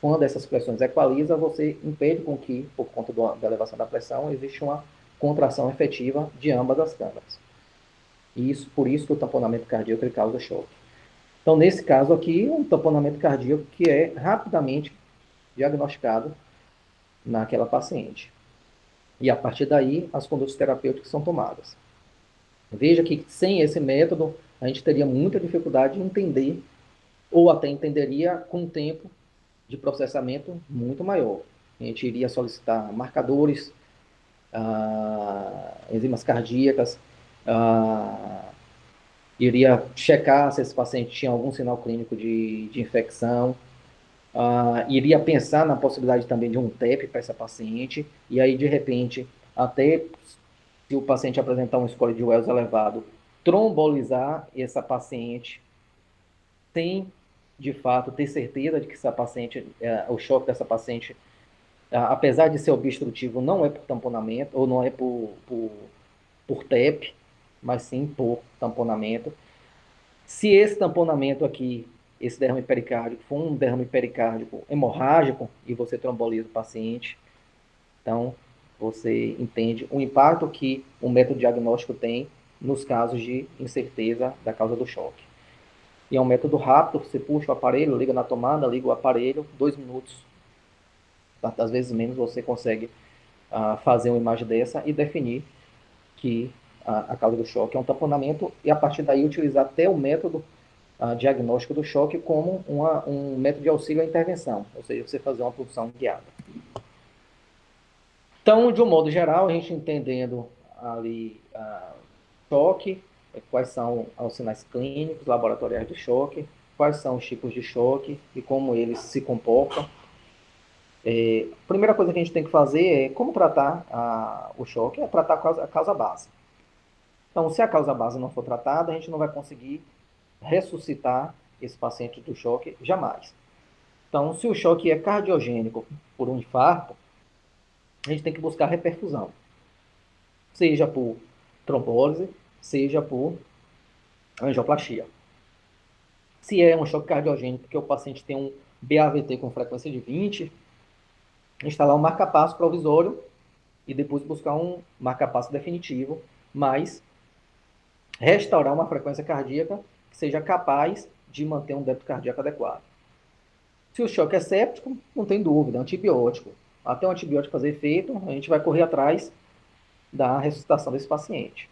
Quando essas pressões equalizam, você impede com que, por conta da elevação da pressão, existe uma contração efetiva de ambas as câmaras. E isso, por isso que o tamponamento cardíaco ele causa choque. Então, nesse caso aqui, um tamponamento cardíaco que é rapidamente diagnosticado naquela paciente. E a partir daí, as condutas terapêuticas são tomadas. Veja que sem esse método, a gente teria muita dificuldade de entender, ou até entenderia com um tempo de processamento muito maior. A gente iria solicitar marcadores, enzimas cardíacas, iria checar se esse paciente tinha algum sinal clínico de infecção, iria pensar na possibilidade também de um TEP para essa paciente, e aí, de repente, até se o paciente apresentar um score de Wells elevado, trombolizar essa paciente sem, de fato, ter certeza de que essa paciente, o choque dessa paciente, apesar de ser obstrutivo, não é por tamponamento, ou não é por TEP, mas sim por tamponamento. Se esse tamponamento aqui, esse derrame pericárdico, for um derrame pericárdico hemorrágico e você tromboliza o paciente, então você entende o impacto que o método diagnóstico tem nos casos de incerteza da causa do choque. E é um método rápido, você puxa o aparelho, liga na tomada, liga o aparelho, 2 minutos, às vezes menos, você consegue fazer uma imagem dessa e definir que a causa do choque é um tamponamento e a partir daí utilizar até o método diagnóstico do choque como um método de auxílio à intervenção, ou seja, você fazer uma punção guiada. Então, de um modo geral, a gente entendendo ali choque, quais são os sinais clínicos, laboratoriais de choque, quais são os tipos de choque e como eles se comportam. A primeira coisa que a gente tem que fazer é como tratar o choque, é tratar a causa base. Então, se a causa base não for tratada, a gente não vai conseguir ressuscitar esse paciente do choque jamais. Então, se o choque é cardiogênico por um infarto, a gente tem que buscar reperfusão, seja por trombólise, seja por angioplastia. Se é um choque cardiogênico porque o paciente tem um BAVT com frequência de 20, instalar um marca-passo provisório e depois buscar um marca-passo definitivo, mas restaurar uma frequência cardíaca que seja capaz de manter um débito cardíaco adequado. Se o choque é séptico, não tem dúvida, antibiótico. Até o antibiótico fazer efeito, a gente vai correr atrás da ressuscitação desse paciente.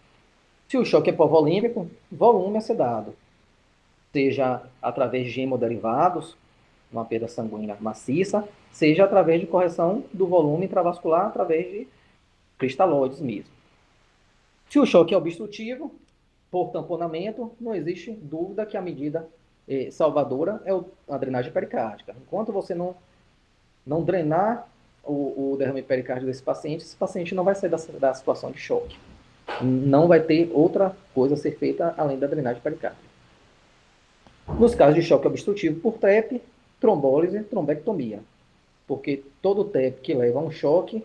Se o choque é hipovolêmico, volume a ser dado, seja através de hemoderivados, uma perda sanguínea maciça, seja através de correção do volume intravascular através de cristalóides mesmo. Se o choque é obstrutivo, por tamponamento, não existe dúvida que a medida salvadora é a drenagem pericárdica. Enquanto você não drenar o derrame pericárdico desse paciente, esse paciente não vai sair da situação de choque. Não vai ter outra coisa a ser feita além da drenagem pericárdica. Nos casos de choque obstrutivo por TEP, trombólise, trombectomia. Porque todo TEP que leva a um choque,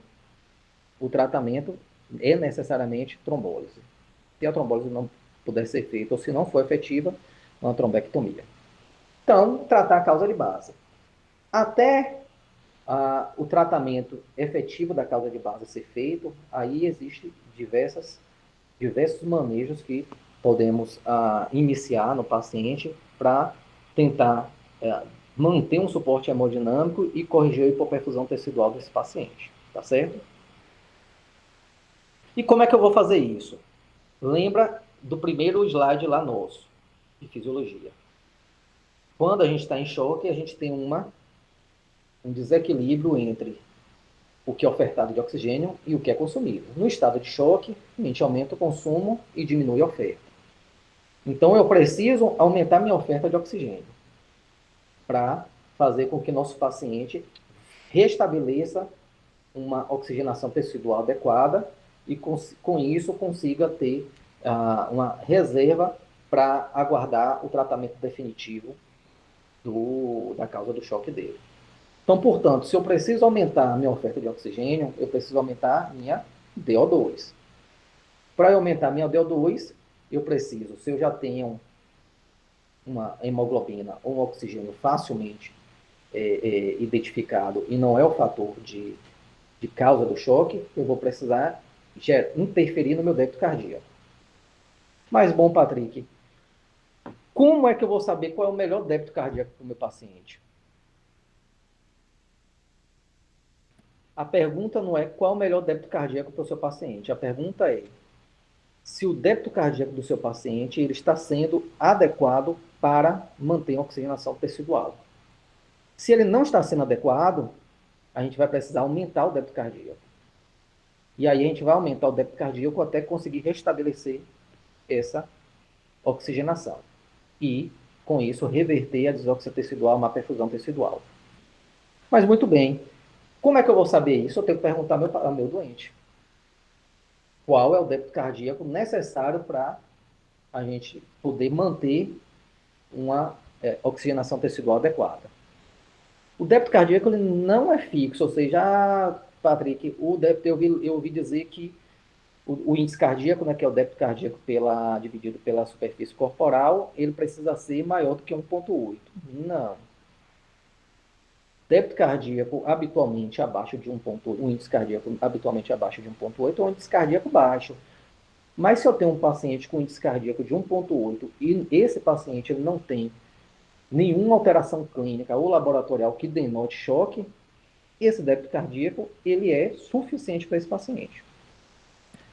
o tratamento é necessariamente trombólise. Se a trombólise não puder ser feita ou se não for efetiva, uma trombectomia. Então, tratar a causa de base. Até o tratamento efetivo da causa de base ser feito, aí existem diversos manejos que podemos iniciar no paciente para tentar manter um suporte hemodinâmico e corrigir a hipoperfusão tecidual desse paciente, tá certo? E como é que eu vou fazer isso? Lembra do primeiro slide lá nosso, de fisiologia. Quando a gente está em choque, a gente tem um desequilíbrio entre o que é ofertado de oxigênio e o que é consumido. No estado de choque, a gente aumenta o consumo e diminui a oferta. Então, eu preciso aumentar minha oferta de oxigênio para fazer com que nosso paciente restabeleça uma oxigenação tecidual adequada e, com isso, consiga ter uma reserva para aguardar o tratamento definitivo da causa do choque dele. Então, portanto, se eu preciso aumentar a minha oferta de oxigênio, eu preciso aumentar minha DO2. Para aumentar minha DO2, eu preciso, se eu já tenho uma hemoglobina ou um oxigênio facilmente identificado e não é o fator de causa do choque, eu vou precisar interferir no meu débito cardíaco. Mas, bom, Patrick, como é que eu vou saber qual é o melhor débito cardíaco para o meu paciente? A pergunta não é qual é o melhor débito cardíaco para o seu paciente. A pergunta é se o débito cardíaco do seu paciente ele está sendo adequado para manter a oxigenação tecidual. Se ele não está sendo adequado, a gente vai precisar aumentar o débito cardíaco. E aí a gente vai aumentar o débito cardíaco até conseguir restabelecer essa oxigenação. E, com isso, reverter a desóxia tecidual, uma perfusão tecidual. Mas muito bem, como é que eu vou saber isso? Eu tenho que perguntar ao meu doente. Qual é o débito cardíaco necessário para a gente poder manter uma oxigenação tecidual adequada? O débito cardíaco ele não é fixo, ou seja, Patrick, o débito, eu ouvi dizer que o índice cardíaco, né, que é o débito cardíaco dividido pela superfície corporal, ele precisa ser maior do que 1,8. Não. Débito cardíaco habitualmente abaixo de 1,8, o índice cardíaco habitualmente abaixo de 1,8 é um índice cardíaco baixo. Mas se eu tenho um paciente com índice cardíaco de 1,8 e esse paciente ele não tem nenhuma alteração clínica ou laboratorial que denote choque, esse débito cardíaco ele é suficiente para esse paciente.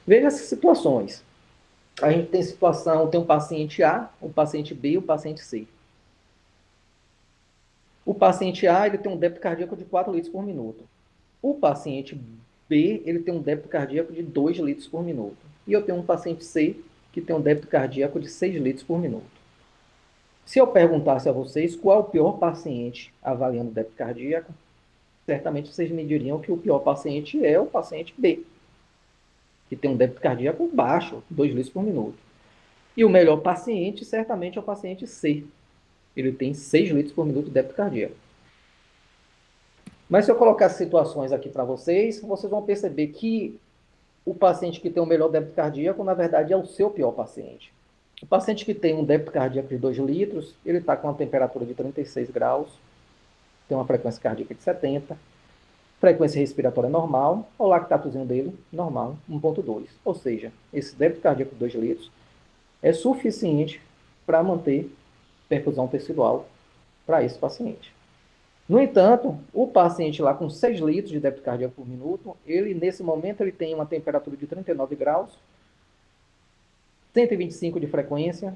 Veja essas situações. A gente tem um paciente A, um paciente B e um paciente C. O paciente A ele tem um débito cardíaco de 4 litros por minuto. O paciente B ele tem um débito cardíaco de 2 litros por minuto. E eu tenho um paciente C que tem um débito cardíaco de 6 litros por minuto. Se eu perguntasse a vocês qual é o pior paciente avaliando o débito cardíaco, certamente vocês me diriam que o pior paciente é o paciente B, que tem um débito cardíaco baixo, 2 litros por minuto. E o melhor paciente, certamente, é o paciente C. Ele tem 6 litros por minuto de débito cardíaco. Mas se eu colocar as situações aqui para vocês, vocês vão perceber que o paciente que tem o melhor débito cardíaco, na verdade, é o seu pior paciente. O paciente que tem um débito cardíaco de 2 litros, ele está com uma temperatura de 36 graus, tem uma frequência cardíaca de 70, frequência respiratória normal, o lactatozinho dele normal, 1,2. Ou seja, esse débito cardíaco de 2 litros é suficiente para manter perfusão tecidual para esse paciente. No entanto, o paciente lá com 6 litros de débito cardíaco por minuto, ele nesse momento ele tem uma temperatura de 39 graus, 125 de frequência,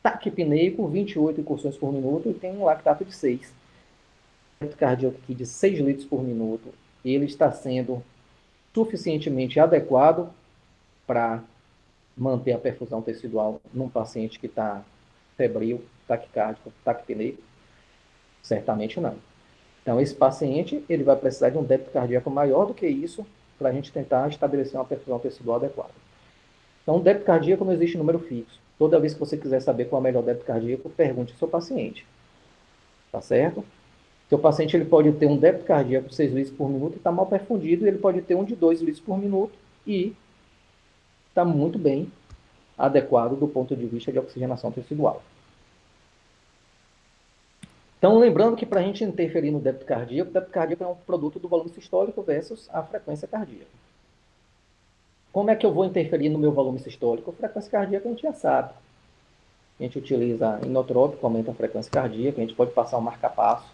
taquipneico, 28 incursões por minuto e tem um lactato de 6. O débito cardíaco aqui de 6 litros por minuto, ele está sendo suficientemente adequado para manter a perfusão tecidual num paciente que está febril, taquicárdico, taquipneico? Certamente não. Então, esse paciente ele vai precisar de um débito cardíaco maior do que isso para a gente tentar estabelecer uma perfusão tecidual adequada. Então, o débito cardíaco não existe número fixo. Toda vez que você quiser saber qual é o melhor débito cardíaco, pergunte ao seu paciente. Tá certo? Seu paciente ele pode ter um débito cardíaco de 6 litros por minuto e está mal perfundido, e ele pode ter um de 2 litros por minuto e está muito bem adequado do ponto de vista de oxigenação tecidual. Então, lembrando que para a gente interferir no débito cardíaco, o débito cardíaco é um produto do volume sistólico versus a frequência cardíaca. Como é que eu vou interferir no meu volume sistólico? A frequência cardíaca a gente já sabe. A gente utiliza inotrópico, aumenta a frequência cardíaca, a gente pode passar um marca-passo,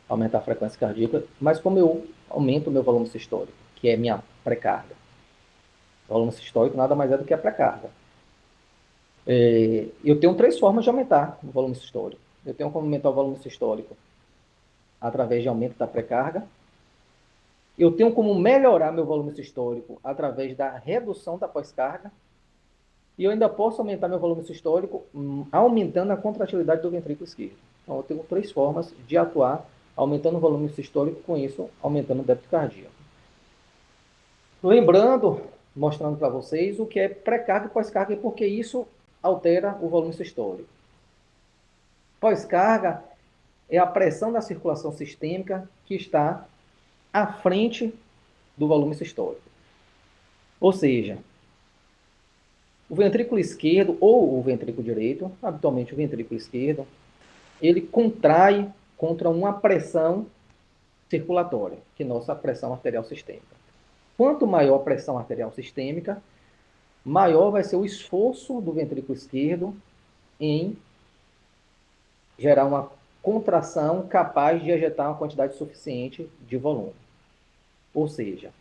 aumentar a frequência cardíaca, mas como eu aumento o meu volume sistólico, que é minha pré-carga? O volume sistólico nada mais é do que a pré-carga. Eu tenho três formas de aumentar o volume sistólico. Eu tenho como aumentar o volume sistólico através de aumento da pré-carga. Eu tenho como melhorar meu volume sistólico através da redução da pós-carga. E eu ainda posso aumentar meu volume sistólico aumentando a contratilidade do ventrículo esquerdo. Então, eu tenho três formas de atuar aumentando o volume sistólico, com isso, aumentando o débito cardíaco. Lembrando, mostrando para vocês o que é pré-carga e pós-carga e porque isso altera o volume sistólico. Pós-carga é a pressão da circulação sistêmica que está à frente do volume sistólico. Ou seja, o ventrículo esquerdo ou o ventrículo direito, habitualmente o ventrículo esquerdo, ele contrai contra uma pressão circulatória, que é nossa pressão arterial sistêmica. Quanto maior a pressão arterial sistêmica, maior vai ser o esforço do ventrículo esquerdo em gerar uma contração capaz de ejetar uma quantidade suficiente de volume. Ou seja,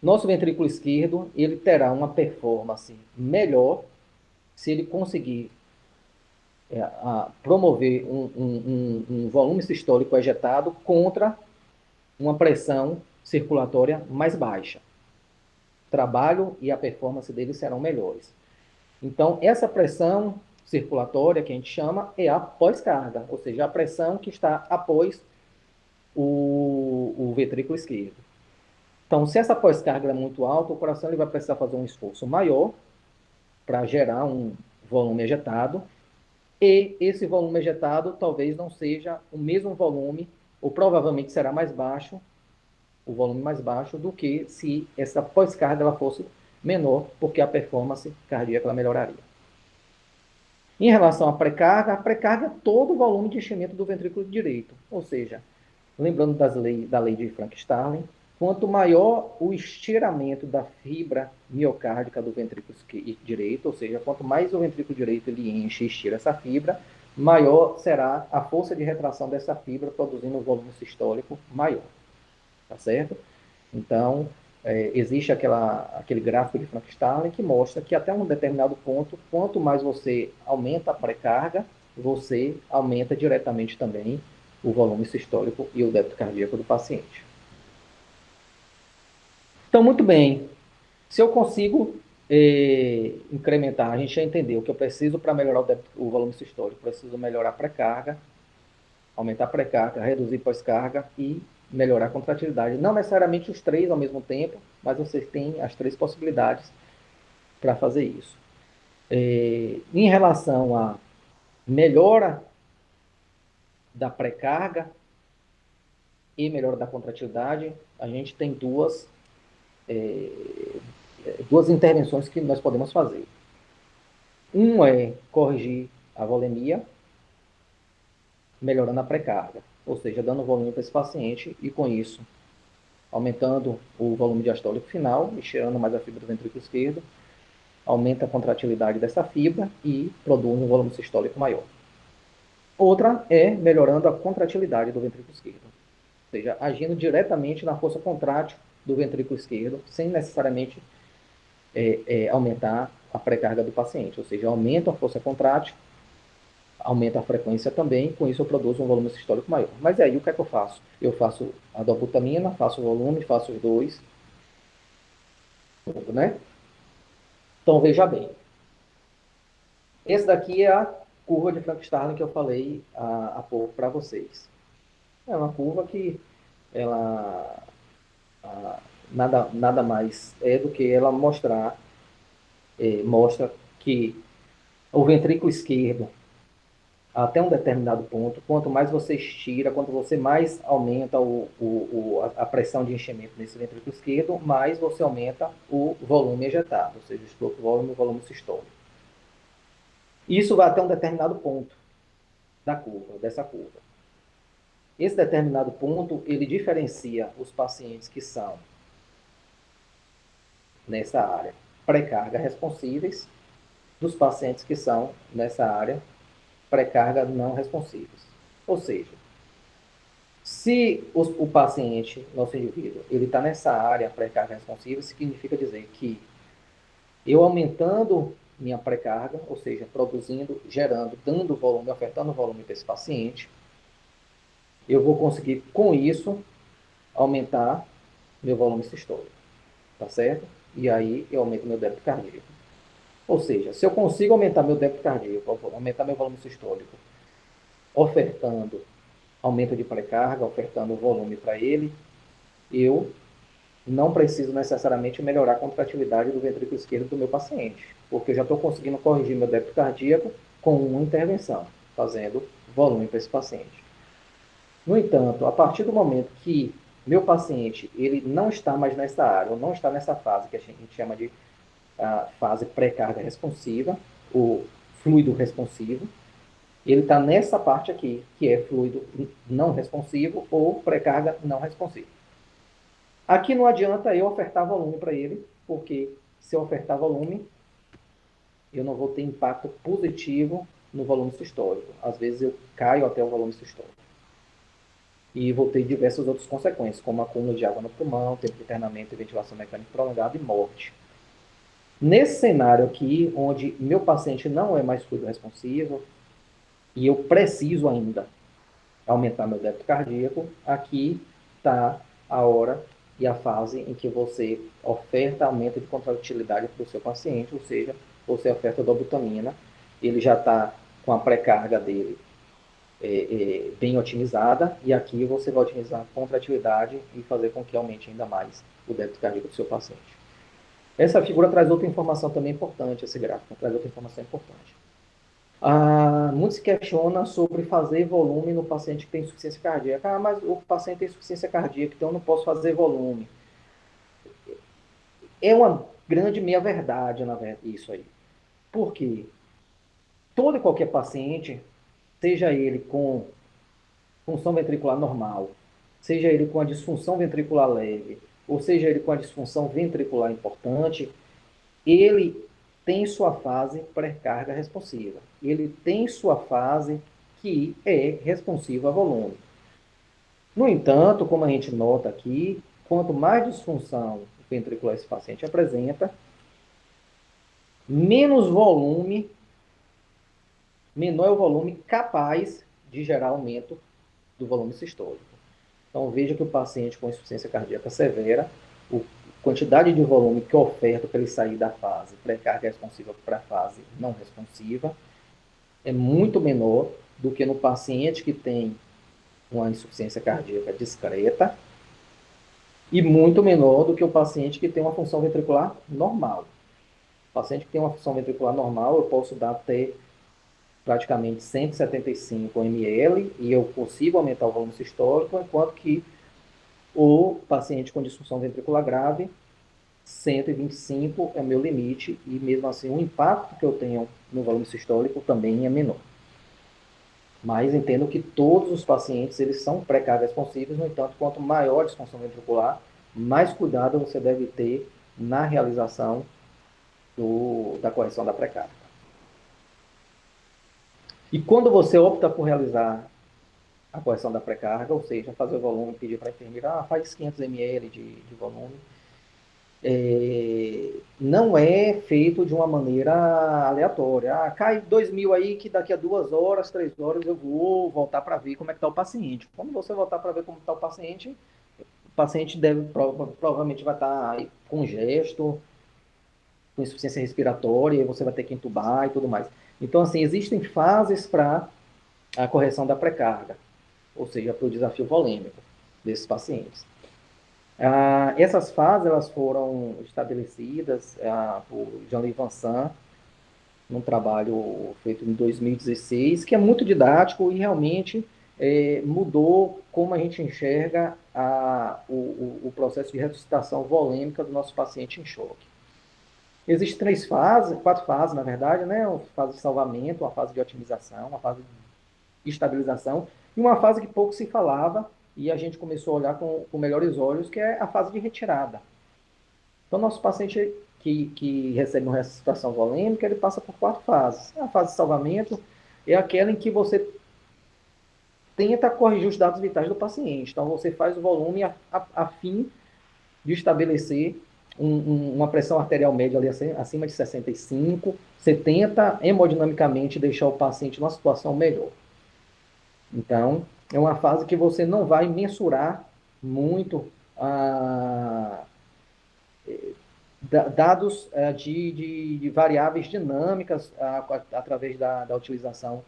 nosso ventrículo esquerdo ele terá uma performance melhor se ele conseguir promover um volume sistólico ejetado contra uma pressão circulatória mais baixa. O trabalho e a performance dele serão melhores. Então, essa pressão circulatória, que a gente chama, é a pós-carga, ou seja, a pressão que está após o ventrículo esquerdo. Então, se essa pós-carga é muito alta, o coração ele vai precisar fazer um esforço maior para gerar um volume ejetado, e esse volume ejetado talvez não seja o mesmo volume, ou provavelmente será mais baixo, o volume mais baixo, do que se essa pós-carga ela fosse menor, porque a performance cardíaca ela melhoraria. Em relação à pré-carga, a pré-carga é todo o volume de enchimento do ventrículo direito. Ou seja, lembrando da lei de Frank-Starling, quanto maior o estiramento da fibra miocárdica do ventrículo direito, ou seja, quanto mais o ventrículo direito ele enche e estira essa fibra, maior será a força de retração dessa fibra, produzindo um volume sistólico maior. Tá certo? Então, existe aquele gráfico de Frank-Starling que mostra que até um determinado ponto, quanto mais você aumenta a pré-carga, você aumenta diretamente também o volume sistólico e o débito cardíaco do paciente. Então, muito bem. Se eu consigo incrementar, a gente já entendeu que eu preciso para melhorar o volume sistólico, preciso melhorar a pré-carga, aumentar a pré-carga, reduzir pós-carga e melhorar a contratilidade. Não necessariamente os três ao mesmo tempo, mas vocês têm as três possibilidades para fazer isso. Em relação à melhora da pré-carga e melhora da contratilidade, a gente tem duas intervenções que nós podemos fazer. Um é corrigir a volemia, melhorando a pré-carga, ou seja, dando volume para esse paciente e com isso aumentando o volume diastólico final, estirando mais a fibra do ventrículo esquerdo, aumenta a contratilidade dessa fibra e produz um volume sistólico maior. Outra é melhorando a contratilidade do ventrículo esquerdo, ou seja, agindo diretamente na força contrátil do ventrículo esquerdo, sem necessariamente aumentar a pré-carga do paciente, ou seja, aumenta a força contrátil, aumenta a frequência também, com isso eu produzo um volume sistólico maior. Mas aí o que é que eu faço? Eu faço a dobutamina, faço o volume, faço os dois, né? Então veja bem, esse daqui é a curva de Frank-Starling que eu falei há pouco para vocês. É uma curva que ela nada mais é do que ela mostra que o ventrículo esquerdo, até um determinado ponto, quanto mais você estira, quanto você mais aumenta a pressão de enchimento nesse ventrículo esquerdo, mais você aumenta o volume ejetado, ou seja, o stroke volume e o volume sistólico. Isso vai até um determinado ponto dessa curva. Esse determinado ponto, ele diferencia os pacientes que são, nessa área, pré-carga responsíveis, dos pacientes que são, nessa área, pré-carga não responsíveis. Ou seja, se o paciente, nosso indivíduo, ele está nessa área pré-carga responsiva, significa dizer que eu aumentando minha pré-carga, ou seja, produzindo, gerando, dando volume, ofertando volume para esse paciente, eu vou conseguir, com isso, aumentar meu volume sistólico, tá certo? E aí eu aumento meu débito cardíaco. Ou seja, se eu consigo aumentar meu débito cardíaco, aumentar meu volume sistólico, ofertando aumento de pré-carga, ofertando volume para ele, eu não preciso necessariamente melhorar a contratividade do ventrículo esquerdo do meu paciente, porque eu já estou conseguindo corrigir meu débito cardíaco com uma intervenção, fazendo volume para esse paciente. No entanto, a partir do momento que meu paciente ele não está mais nessa área, ou não está nessa fase que a gente chama de fase pré-carga responsiva, o fluido responsivo, ele está nessa parte aqui, que é fluido não responsivo ou pré-carga não responsiva. Aqui não adianta eu ofertar volume para ele, porque se eu ofertar volume, eu não vou ter impacto positivo no volume sistólico. Às vezes eu caio até o volume sistólico. E vou ter diversas outras consequências, como acúmulo de água no pulmão, tempo de internamento e ventilação mecânica prolongada e morte. Nesse cenário aqui, onde meu paciente não é mais fluido responsivo, e eu preciso ainda aumentar meu débito cardíaco, aqui está a hora e a fase em que você oferta aumento de contratilidade para o seu paciente, ou seja, você oferta dobutamina, ele já está com a pré-carga dele bem otimizada, e aqui você vai otimizar a contratilidade e fazer com que aumente ainda mais o débito cardíaco do seu paciente. Essa figura traz outra informação também importante, esse gráfico traz outra informação importante. Muito se questiona sobre fazer volume no paciente que tem insuficiência cardíaca. Mas o paciente tem insuficiência cardíaca, então eu não posso fazer volume. É uma grande meia-verdade, na verdade, isso aí. Por quê? Todo e qualquer paciente, seja ele com função ventricular normal, seja ele com a disfunção ventricular leve, ou seja ele com a disfunção ventricular importante, ele tem sua fase pré-carga responsiva. Ele tem sua fase que é responsiva a volume. No entanto, como a gente nota aqui, quanto mais disfunção ventricular esse paciente apresenta, menos volume, menor é o volume capaz de gerar aumento do volume sistólico. Então veja que o paciente com insuficiência cardíaca severa, a quantidade de volume que eu oferto para ele sair da fase pré-carga responsiva para a fase não responsiva é muito menor do que no paciente que tem uma insuficiência cardíaca discreta e muito menor do que o paciente que tem uma função ventricular normal. O paciente que tem uma função ventricular normal, eu posso dar até praticamente 175 ml e eu consigo aumentar o volume sistólico, enquanto que o paciente com disfunção ventricular grave, 125 é meu limite e mesmo assim o impacto que eu tenho no volume sistólico também é menor. Mas entendo que todos os pacientes eles são pré-carga responsivos, no entanto, quanto maior a disfunção ventricular, mais cuidado você deve ter na realização da correção da pré-carga. E quando você opta por realizar a correção da pré-carga, ou seja, fazer o volume, pedir para a enfermeira, faz 500 ml de volume, não é feito de uma maneira aleatória. Cai 2.000 aí que daqui a 2 horas, 3 horas eu vou voltar para ver como é que está o paciente. Quando você voltar para ver como está o paciente provavelmente vai estar aí com gesto, com insuficiência respiratória, e você vai ter que entubar e tudo mais. Então, assim, existem fases para a correção da pré-carga, ou seja, para o desafio volêmico desses pacientes. Essas fases elas foram estabelecidas por Jean-Louis Vincent, num trabalho feito em 2016, que é muito didático e realmente mudou como a gente enxerga o processo de ressuscitação volêmica do nosso paciente em choque. Existem 3 fases, 4 fases, na verdade, né? Uma fase de salvamento, uma fase de otimização, uma fase de estabilização e uma fase que pouco se falava e a gente começou a olhar com melhores olhos, que é a fase de retirada. Então, nosso paciente que recebe uma ressuscitação volêmica, ele passa por 4 fases. A fase de salvamento é aquela em que você tenta corrigir os dados vitais do paciente. Então, você faz o volume a fim de estabelecer uma pressão arterial média ali acima de 65, você tenta hemodinamicamente deixar o paciente numa situação melhor. Então, é uma fase que você não vai mensurar muito dados de variáveis dinâmicas através da utilização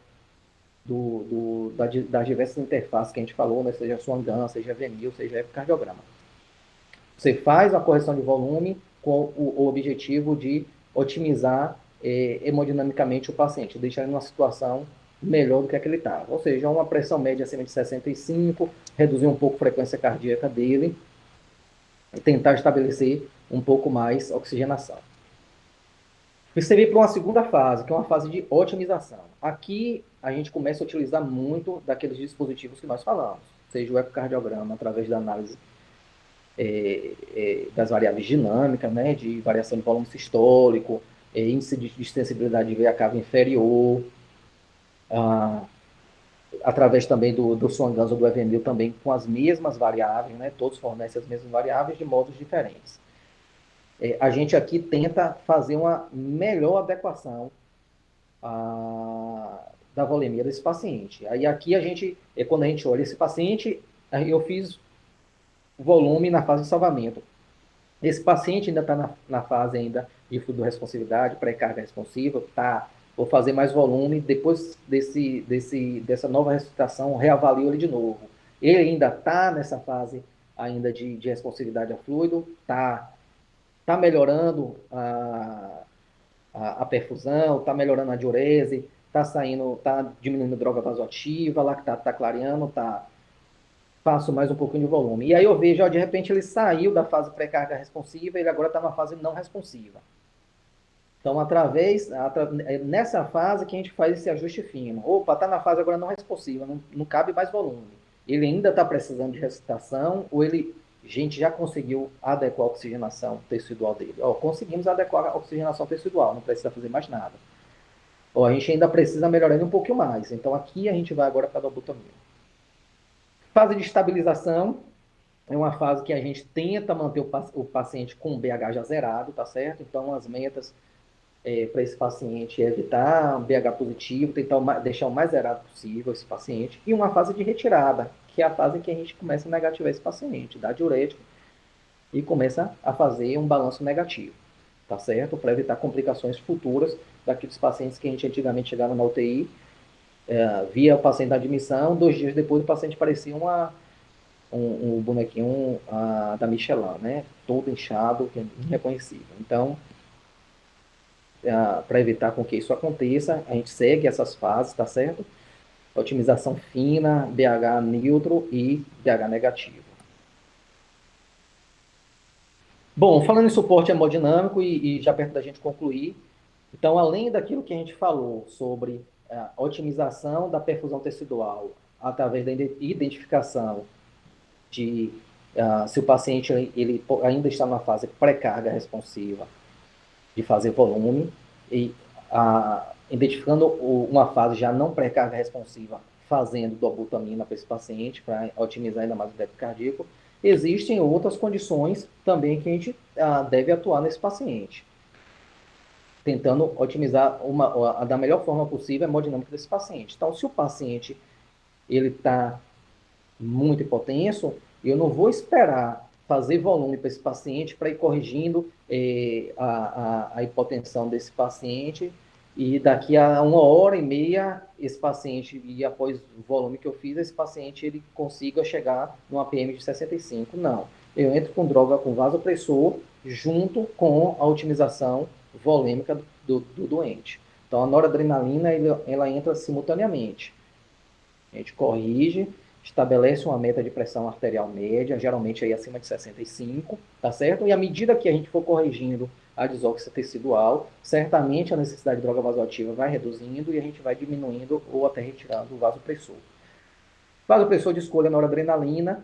das diversas interfaces que a gente falou, né? Seja Swan-Ganz, seja Venil, seja ecocardiograma. Você faz a correção de volume com o objetivo de otimizar hemodinamicamente o paciente, deixar ele numa situação melhor do que a que ele estava. Ou seja, uma pressão média acima de 65, reduzir um pouco a frequência cardíaca dele e tentar estabelecer um pouco mais oxigenação. Você vem para uma segunda fase, que é uma fase de otimização. Aqui a gente começa a utilizar muito daqueles dispositivos que nós falamos, seja o ecocardiograma através da análise das variáveis dinâmicas, né, de variação de volume sistólico, índice de extensibilidade de veia cava inferior, através também do Swan-Ganz ou do Evenil também com as mesmas variáveis, né, todos fornecem as mesmas variáveis de modos diferentes. A gente aqui tenta fazer uma melhor adequação da volemia desse paciente. Aí aqui quando a gente olha esse paciente, eu fiz volume na fase de salvamento. Esse paciente ainda está na fase ainda de fluido-responsividade, pré-carga responsiva, vou fazer mais volume, depois dessa nova ressuscitação, reavalio ele de novo. Ele ainda está nessa fase ainda de responsividade ao fluido, tá melhorando a perfusão, está melhorando a diurese, está diminuindo a droga vasoativa, lactato está clareando, faço mais um pouquinho de volume. E aí eu vejo, ó, de repente ele saiu da fase pré-carga responsiva, ele agora está na fase não responsiva. Então, nessa fase que a gente faz esse ajuste fino. Opa, está na fase agora não responsiva, não cabe mais volume. Ele ainda está precisando de ressuscitação ou a gente já conseguiu adequar a oxigenação tecidual dele? Ó, conseguimos adequar a oxigenação tecidual, não precisa fazer mais nada. Ó, a gente ainda precisa melhorar ele um pouquinho mais. Então, aqui a gente vai agora para a dobutamina. Fase de estabilização, é uma fase que a gente tenta manter o paciente com o BH já zerado, tá certo? Então, as metas para esse paciente é evitar um BH positivo, tentar deixar o mais zerado possível esse paciente. E uma fase de retirada, que é a fase em que a gente começa a negativar esse paciente, dá diurético e começa a fazer um balanço negativo, tá certo? Para evitar complicações futuras daqueles pacientes que a gente antigamente chegava na UTI, via o paciente na admissão, 2 dias depois o paciente parecia um bonequinho da Michelin, né? Todo inchado, que é irreconhecível. Então, para evitar com que isso aconteça, a gente segue essas fases, tá certo? Otimização fina, BH neutro e BH negativo. Bom, falando em suporte hemodinâmico e já perto da gente concluir, então, além daquilo que a gente falou sobre a otimização da perfusão tecidual através da identificação de se o paciente ele ainda está na fase pré-carga responsiva, de fazer volume, e identificando uma fase já não pré-carga responsiva, fazendo dobutamina para esse paciente, para otimizar ainda mais o débito cardíaco. Existem outras condições também que a gente deve atuar nesse paciente, tentando otimizar da melhor forma possível a hemodinâmica desse paciente. Então, se o paciente ele está muito hipotenso, eu não vou esperar fazer volume para esse paciente para ir corrigindo a hipotensão desse paciente e daqui a 1h30 esse paciente, e após o volume que eu fiz, esse paciente ele consiga chegar numa PM de 65. Não. Eu entro com droga com vasopressor junto com a otimização volêmica do doente. Então a noradrenalina ela entra simultaneamente. A gente corrige, estabelece uma meta de pressão arterial média, geralmente aí acima de 65, tá certo? E à medida que a gente for corrigindo a desóxido tecidual, certamente a necessidade de droga vasoativa vai reduzindo e a gente vai diminuindo ou até retirando o vasopressor. Vasopressor de escolha noradrenalina,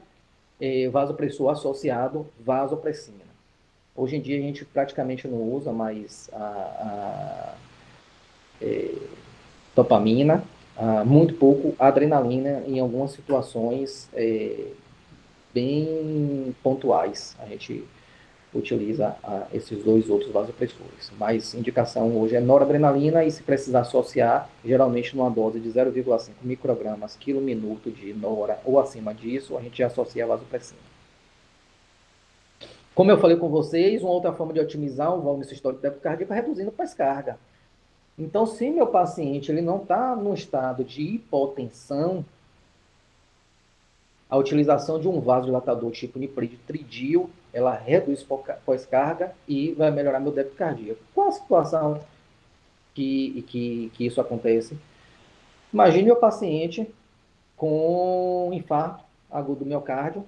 vasopressor associado vasopressina. Hoje em dia a gente praticamente não usa mais a dopamina, muito pouco adrenalina em algumas situações bem pontuais. A gente utiliza esses dois outros vasopressores. Mas indicação hoje é noradrenalina e se precisar associar, geralmente numa dose de 0,5 microgramas quilo minuto de nora ou acima disso, a gente já associa a vasopressina. Como eu falei com vocês, uma outra forma de otimizar o volume sistólico do débito cardíaco é reduzindo pós-carga. Então, se meu paciente ele não está no estado de hipotensão, a utilização de um vasodilatador tipo nipridil, ela reduz pós-carga e vai melhorar meu débito cardíaco. Qual a situação que isso acontece? Imagine meu paciente com infarto agudo do miocárdio,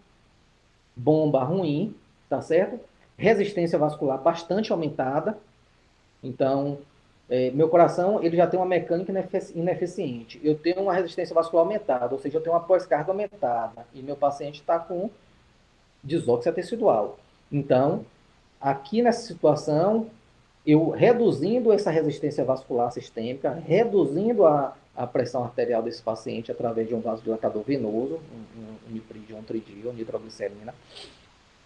bomba ruim, tá certo? Resistência vascular bastante aumentada. Então, meu coração ele já tem uma mecânica ineficiente. Eu tenho uma resistência vascular aumentada, ou seja, eu tenho uma pós-carga aumentada. E meu paciente está com desóxido tecidual. Então, aqui nessa situação, eu reduzindo essa resistência vascular sistêmica, reduzindo a pressão arterial desse paciente através de um vasodilatador venoso, um niprid, um tridil, nitroglicerina,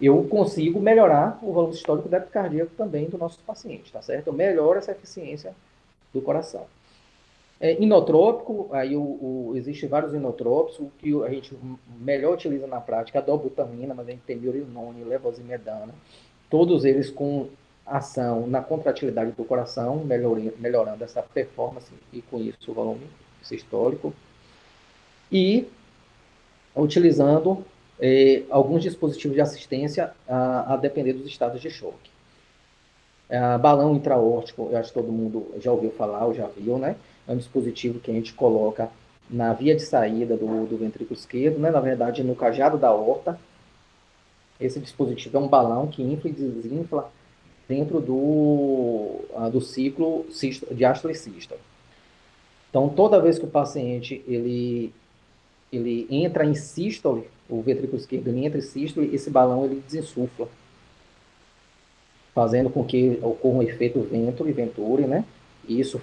eu consigo melhorar o volume sistólico débito cardíaco também do nosso paciente, tá certo? Eu melhoro essa eficiência do coração. Inotrópico, aí existe vários inotrópicos, o que a gente melhor utiliza na prática é a dobutamina, mas a gente tem milrinone, levozimedana, todos eles com ação na contratilidade do coração, melhorando essa performance e com isso o volume sistólico. E utilizando alguns dispositivos de assistência a depender dos estados de choque. Balão intraórtico, eu acho que todo mundo já ouviu falar ou já viu, né? É um dispositivo que a gente coloca na via de saída do ventrículo esquerdo, né? Na verdade, no cajado da aorta. Esse dispositivo é um balão que infla e desinfla dentro do ciclo diástole e sístole. Então, toda vez que o paciente ele entra em sístole, o ventrículo esquerdo ele entra em sístole, esse balão ele desinsufla, fazendo com que ocorra um efeito ventro e venturi, né? E isso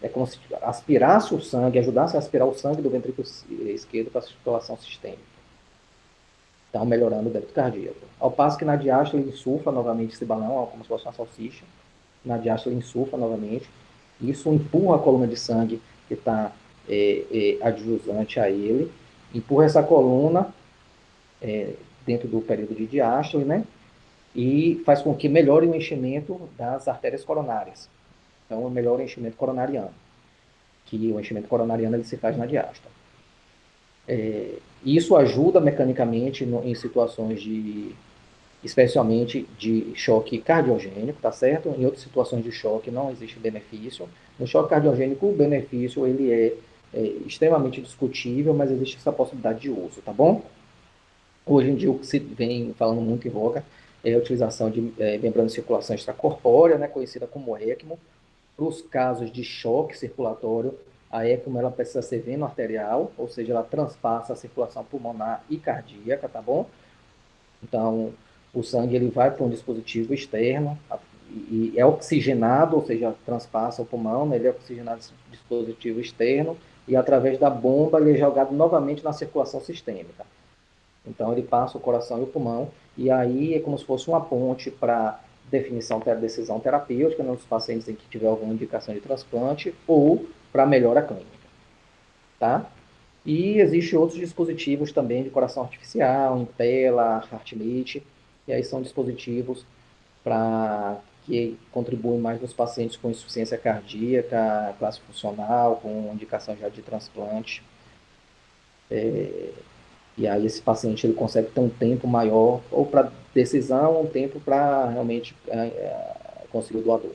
é como se aspirasse o sangue, ajudasse a aspirar o sangue do ventrículo esquerdo para a circulação sistêmica. Então, melhorando o débito cardíaco. Ao passo que na diástole ele insufla novamente esse balão, como se fosse uma salsicha. Na diástole ele insufla novamente. Isso empurra a coluna de sangue que está adjusante a ele, empurra essa coluna dentro do período de diástole, né? E faz com que melhore o enchimento das artérias coronárias. Então, melhora o enchimento coronariano, que o enchimento coronariano ele se faz na diástole. Isso ajuda mecanicamente em situações especialmente de choque cardiogênico, tá certo? Em outras situações de choque não existe benefício. No choque cardiogênico, o benefício ele é extremamente discutível, mas existe essa possibilidade de uso, tá bom? Hoje em dia, o que se vem falando muito em voga é a utilização de membrana de circulação extracorpórea, né, conhecida como ECMO. Para os casos de choque circulatório, a ECMO ela precisa ser veno-arterial, ou seja, ela transpassa a circulação pulmonar e cardíaca, tá bom? Então, o sangue ele vai para um dispositivo externo e é oxigenado, ou seja, transpassa o pulmão, né? Ele é oxigenado nesse dispositivo externo e através da bomba ele é jogado novamente na circulação sistêmica. Então, ele passa o coração e o pulmão e aí é como se fosse uma ponte para decisão terapêutica nos pacientes em que tiver alguma indicação de transplante ou para melhora clínica, tá? E existem outros dispositivos também de coração artificial, Impella, HeartMate, e aí são dispositivos para que contribuem mais nos pacientes com insuficiência cardíaca, classe funcional, com indicação já de transplante. E aí esse paciente ele consegue ter um tempo maior, ou para decisão, um tempo para realmente conseguir o doador.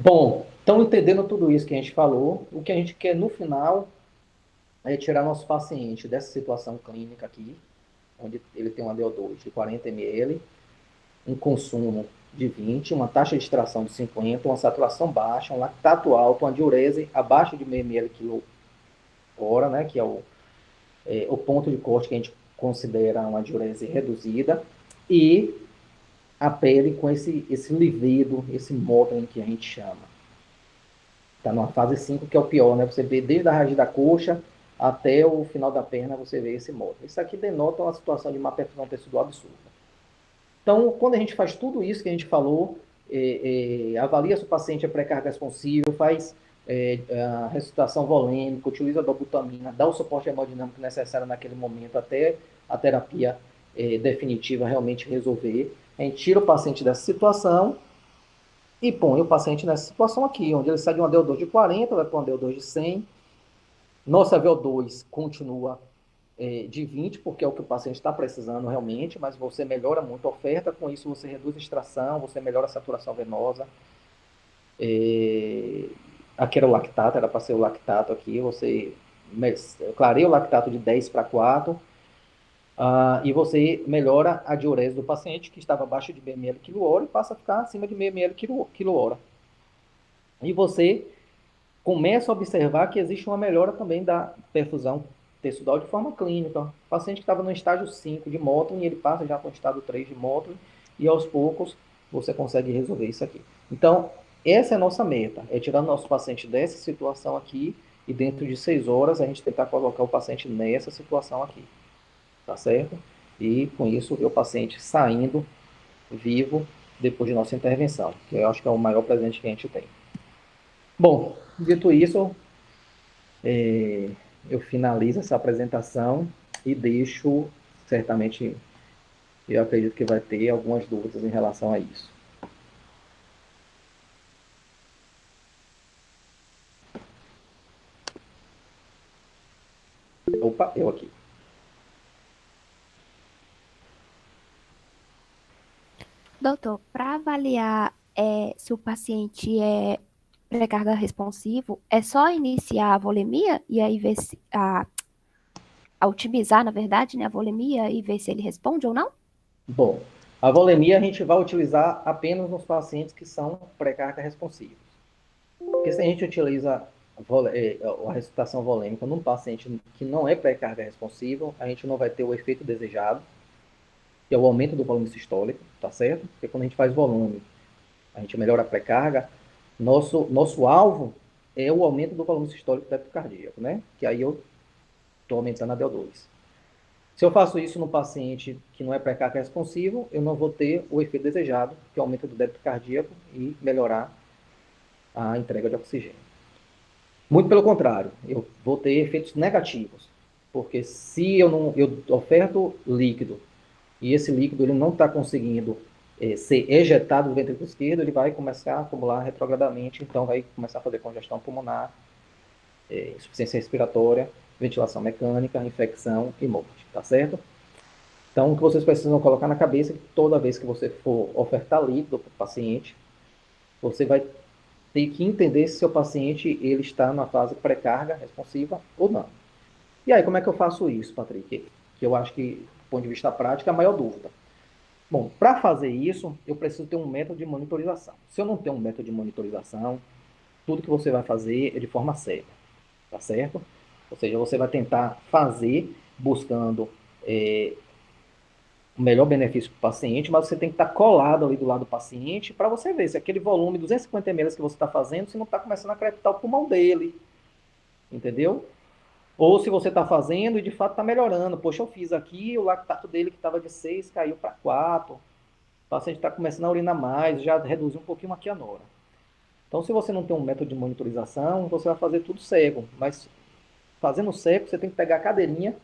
Bom, então entendendo tudo isso que a gente falou, o que a gente quer no final é tirar nosso paciente dessa situação clínica aqui, onde ele tem um ADO2 de 40 ml, um consumo de 20, uma taxa de extração de 50, uma saturação baixa, um lactato alto, uma diurese abaixo de meio ml quilo hora, né, que é o ponto de corte que a gente considera uma diurese reduzida, e a pele com esse livido, esse modeling que a gente chama. Está numa fase 5, que é o pior, né? Você vê desde a raiz da coxa até o final da perna você vê esse módulo. Isso aqui denota uma situação de má perfusão tecidual absurda. Então, quando a gente faz tudo isso que a gente falou, avalia se o paciente é pré-carga responsível, faz a ressuscitação volêmica, utiliza a dobutamina, dá o suporte hemodinâmico necessário naquele momento até a terapia definitiva realmente resolver. A gente tira o paciente dessa situação e põe o paciente nessa situação aqui, onde ele sai de uma DO2 de 40, vai para uma DO2 de 100. Nossa VO2 continua de 20, porque é o que o paciente está precisando realmente, mas você melhora muito a oferta, com isso você reduz a extração, você melhora a saturação venosa. Aqui era o lactato, era para ser o lactato aqui, você clareia o lactato de 10 para 4, e você melhora a diurese do paciente, que estava abaixo de meio ml quilo-hora, e passa a ficar acima de meio ml quilo-hora. E você começa a observar que existe uma melhora também da perfusão tecidual de forma clínica. O paciente que estava no estágio 5 de Mottling, ele passa já para o estágio 3 de Mottling, e aos poucos você consegue resolver isso aqui. Então, essa é a nossa meta, é tirar o nosso paciente dessa situação aqui, e dentro de 6 horas a gente tentar colocar o paciente nessa situação aqui, tá certo? E com isso ver o paciente saindo vivo depois de nossa intervenção, que eu acho que é o maior presente que a gente tem. Bom, dito isso, eu finalizo essa apresentação e deixo, certamente, eu acredito que vai ter algumas dúvidas em relação a isso. Opa, eu aqui. Doutor, para avaliar se o paciente é pré-carga responsivo, é só iniciar a volemia e aí ver se a otimizar, na verdade, né, a volemia e ver se ele responde ou não? Bom, a volemia a gente vai utilizar apenas nos pacientes que são pré-carga responsivos. Porque se a gente utiliza a ressuscitação volêmica num paciente que não é pré-carga responsivo, a gente não vai ter o efeito desejado, que é o aumento do volume sistólico, tá certo? Porque quando a gente faz volume, a gente melhora a pré-carga, nosso alvo é o aumento do volume sistólico teto cardíaco, né? Que aí eu estou aumentando a DO2. Se eu faço isso no paciente que não é pré-carga responsivo, eu não vou ter o efeito desejado, que é o aumento do débito cardíaco e melhorar a entrega de oxigênio. Muito pelo contrário, eu vou ter efeitos negativos, porque se eu oferto líquido e esse líquido ele não está conseguindo ser ejetado do ventrículo esquerdo, ele vai começar a acumular retrogradamente, então vai começar a fazer congestão pulmonar, insuficiência respiratória, ventilação mecânica, infecção e morte, tá certo? Então, o que vocês precisam colocar na cabeça é que toda vez que você for ofertar líquido para o paciente, você vai ter que entender se seu paciente ele está na fase pré-carga responsiva ou não. E aí, como é que eu faço isso, Patrick? Que eu acho que, do ponto de vista prático, é a maior dúvida. Bom, para fazer isso, eu preciso ter um método de monitorização. Se eu não tenho um método de monitorização, tudo que você vai fazer é de forma cega, tá certo? Ou seja, você vai tentar fazer buscando o melhor benefício para o paciente, mas você tem que estar colado ali do lado do paciente para você ver se aquele volume 250 ml que você está fazendo, se não está começando a crepitar o pulmão dele, entendeu? Ou se você está fazendo e de fato está melhorando. Poxa, eu fiz aqui, o lactato dele que estava de 6 caiu para 4. O paciente está começando a urinar mais, já reduziu um pouquinho a quianora. Então, se você não tem um método de monitorização, você vai fazer tudo cego. Mas fazendo cego, você tem que pegar a cadeirinha,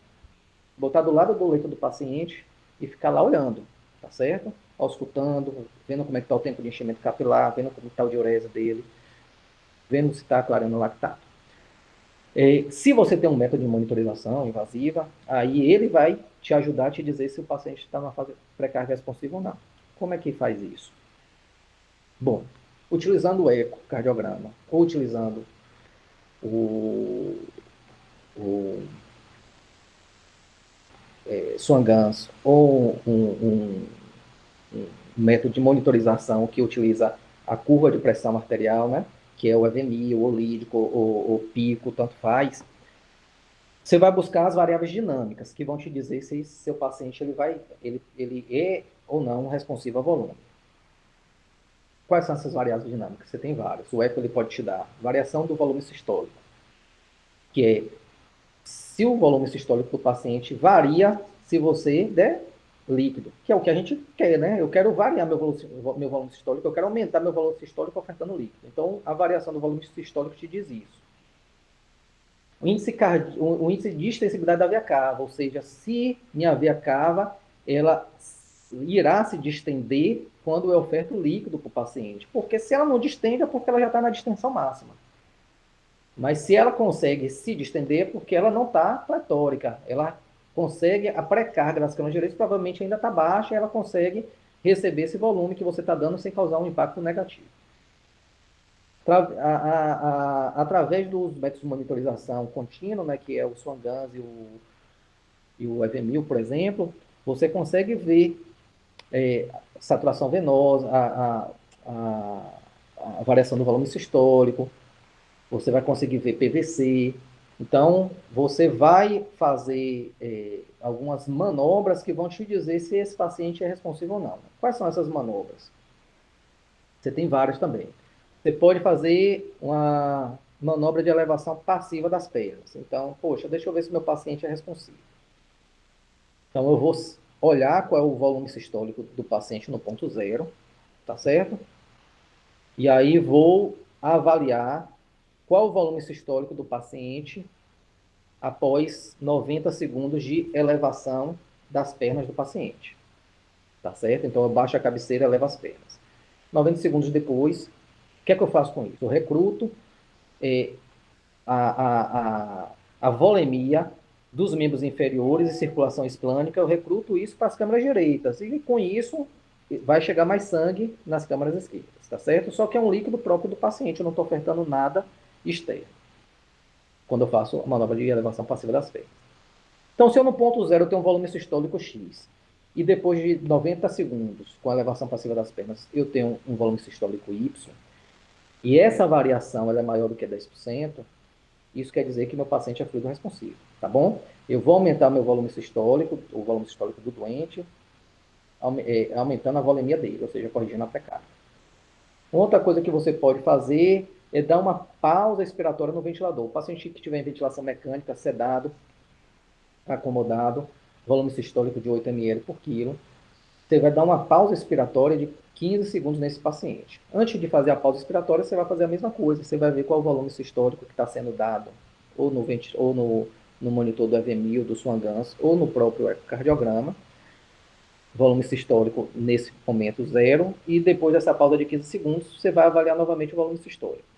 botar do lado do leito do paciente e ficar lá olhando, tá certo? Auscultando, vendo como é que está o tempo de enchimento capilar, vendo como está o diurese dele, vendo se está aclarando o lactato. Se você tem um método de monitorização invasiva, aí ele vai te ajudar a te dizer se o paciente está numa fase pré-carga responsiva ou não. Como é que faz isso? Bom, utilizando o ecocardiograma ou utilizando o, o Swan-Ganz ou um método de monitorização que utiliza a curva de pressão arterial, né? Que é o EVMI, o olídico, o pico, tanto faz. Você vai buscar as variáveis dinâmicas, que vão te dizer se seu paciente ele é ou não responsivo a volume. Quais são essas variáveis dinâmicas? Você tem várias. O eco ele pode te dar variação do volume sistólico, que é se o volume sistólico do paciente varia se você der líquido, que é o que a gente quer, né? Eu quero variar meu volume sistólico, eu quero aumentar meu volume sistólico ofertando líquido. Então, a variação do volume sistólico te diz isso. O índice de extensibilidade da veia cava, ou seja, se minha veia cava, ela irá se distender quando eu oferto líquido para o paciente. Porque se ela não distende, é porque ela já está na distensão máxima. Mas se ela consegue se distender, é porque ela não está pletórica. Ela consegue, a pré-carga das câmaras direitas provavelmente ainda está baixa, e ela consegue receber esse volume que você está dando sem causar um impacto negativo. Através dos métodos de monitorização contínua, né, que é o Swan-Ganz e o EV1000, por exemplo, você consegue ver saturação venosa, a variação do volume sistólico, você vai conseguir ver PVC. Então, você vai fazer algumas manobras que vão te dizer se esse paciente é responsivo ou não. Quais são essas manobras? Você tem várias também. Você pode fazer uma manobra de elevação passiva das pernas. Então, poxa, deixa eu ver se meu paciente é responsivo. Então, eu vou olhar qual é o volume sistólico do paciente no ponto zero, tá certo? E aí vou avaliar qual o volume sistólico do paciente após 90 segundos de elevação das pernas do paciente, tá certo? Então, eu baixo a cabeceira e elevo as pernas. 90 segundos depois, o que é que eu faço com isso? Eu recruto é, a, a, a volemia dos membros inferiores e circulação esplânica, eu recruto isso para as câmaras direitas. E com isso, vai chegar mais sangue nas câmaras esquerdas, tá certo? Só que é um líquido próprio do paciente, eu não estou ofertando nada externo, quando eu faço a manobra de elevação passiva das pernas. Então, se eu no ponto zero tenho um volume sistólico X, e depois de 90 segundos, com a elevação passiva das pernas, eu tenho um volume sistólico Y, e essa variação ela é maior do que 10%, isso quer dizer que meu paciente é fluido responsivo, tá bom? Eu vou aumentar meu volume sistólico, o volume sistólico do doente, aumentando a volemia dele, ou seja, corrigindo a pré-carga. Outra coisa que você pode fazer é dar uma pausa expiratória no ventilador. O paciente que tiver em ventilação mecânica, sedado, acomodado, volume sistólico de 8 ml por quilo, você vai dar uma pausa expiratória de 15 segundos nesse paciente. Antes de fazer a pausa expiratória, você vai fazer a mesma coisa. Você vai ver qual é o volume sistólico que está sendo dado, ou no monitor do EV1000, do Swan-Ganz, ou no próprio ecocardiograma. Volume sistólico nesse momento zero. E depois dessa pausa de 15 segundos, você vai avaliar novamente o volume sistólico.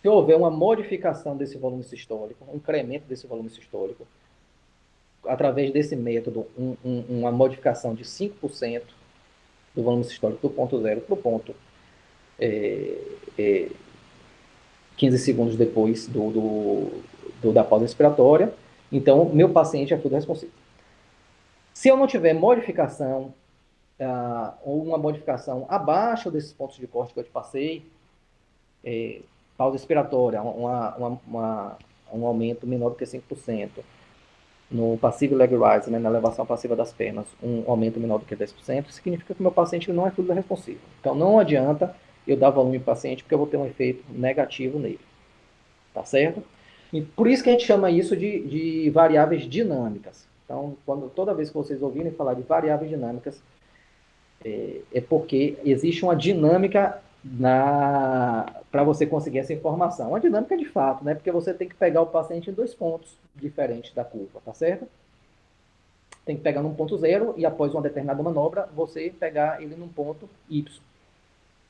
Se houver uma modificação desse volume sistólico, um incremento desse volume sistólico, através desse método, uma modificação de 5% do volume sistólico do ponto zero para o ponto 15 segundos depois da pausa respiratória. Então, meu paciente é fluido responsivo. Se eu não tiver modificação, ou uma modificação abaixo desses pontos de corte que eu te passei, pausa expiratória, um aumento menor do que 5%, no passive leg rise, né, na elevação passiva das pernas, um aumento menor do que 10%, significa que o meu paciente não é fluido responsivo. Então, não adianta eu dar volume para o paciente, porque eu vou ter um efeito negativo nele. Tá certo? E por isso que a gente chama isso de variáveis dinâmicas. Então, toda vez que vocês ouvirem falar de variáveis dinâmicas, é porque existe uma dinâmica para você conseguir essa informação. Uma dinâmica de fato, né? Porque você tem que pegar o paciente em dois pontos diferentes da curva, tá certo? Tem que pegar num ponto zero e após uma determinada manobra, você pegar ele num ponto Y.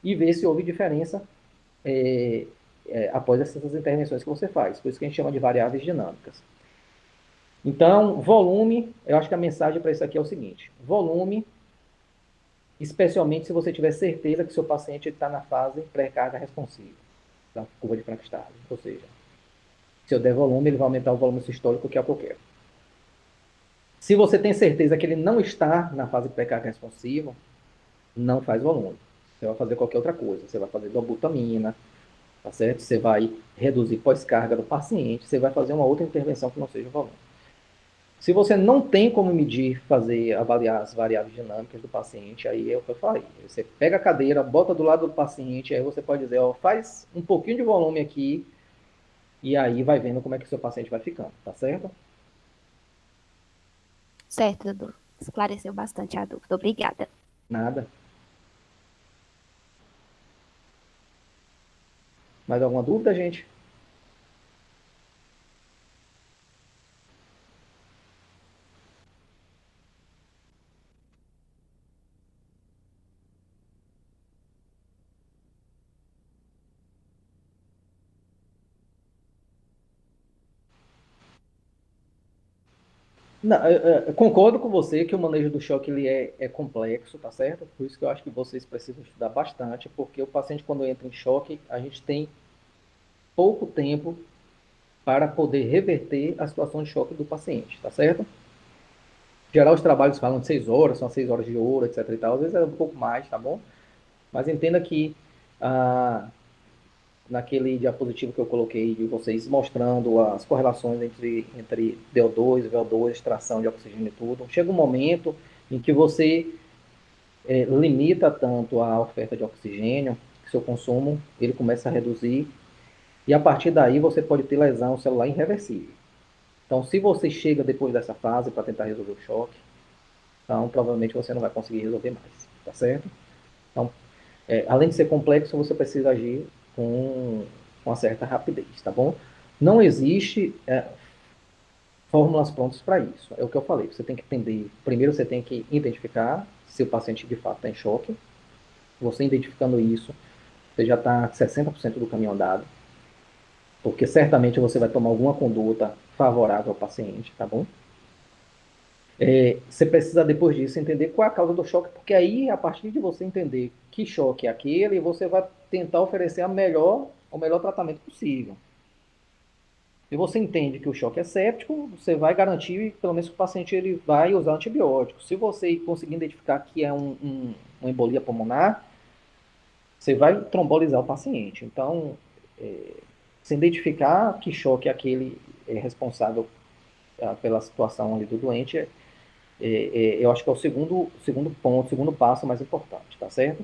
E ver se houve diferença após essas intervenções que você faz. Por isso que a gente chama de variáveis dinâmicas. Então, volume, eu acho que a mensagem para isso aqui é o seguinte: volume, especialmente se você tiver certeza que seu paciente está na fase pré-carga responsiva, da curva de Frankenstein. Ou seja, se eu der volume, ele vai aumentar o volume sistólico, que é o que eu quero. Se você tem certeza que ele não está na fase pré-carga responsiva, não faz volume. Você vai fazer qualquer outra coisa. Você vai fazer dobutamina, tá certo? Você vai reduzir pós-carga do paciente, você vai fazer uma outra intervenção que não seja volume. Se você não tem como medir, avaliar as variáveis dinâmicas do paciente, aí é o que eu falei. Você pega a cadeira, bota do lado do paciente, aí você pode dizer, ó, faz um pouquinho de volume aqui, e aí vai vendo como é que o seu paciente vai ficando, tá certo? Certo, doutor. Esclareceu bastante a dúvida. Obrigada. Nada. Mais alguma dúvida, gente? Não, eu concordo com você que o manejo do choque ele é complexo, tá certo? Por isso que eu acho que vocês precisam estudar bastante, porque o paciente, quando entra em choque, a gente tem pouco tempo para poder reverter a situação de choque do paciente, tá certo? Em geral, os trabalhos falam de 6 horas, são 6 horas de ouro, etc e tal. Às vezes é um pouco mais, tá bom? Mas entenda que ah, naquele diapositivo que eu coloquei de vocês mostrando as correlações entre DO2, VO2, extração de oxigênio e tudo, chega um momento em que você limita tanto a oferta de oxigênio, que seu consumo ele começa a reduzir, e a partir daí você pode ter lesão celular irreversível. Então, se você chega depois dessa fase para tentar resolver o choque, então provavelmente você não vai conseguir resolver mais, tá certo? Então, além de ser complexo, você precisa agir com uma certa rapidez, tá bom? Não existe fórmulas prontas para isso. É o que eu falei. Você tem que entender. Primeiro, você tem que identificar se o paciente de fato está em choque. Você identificando isso, você já está 60% do caminho andado, porque certamente você vai tomar alguma conduta favorável ao paciente, tá bom? Você precisa, depois disso, entender qual é a causa do choque, porque aí, a partir de você entender que choque é aquele, você vai tentar oferecer o melhor tratamento possível. Se você entende que o choque é séptico, você vai garantir, pelo menos, que o paciente ele vai usar antibiótico. Se você conseguir identificar que é uma embolia pulmonar, você vai trombolizar o paciente. Então, se identificar que choque é aquele responsável pela situação ali do doente, eu acho que é o segundo ponto, segundo passo mais importante, tá certo?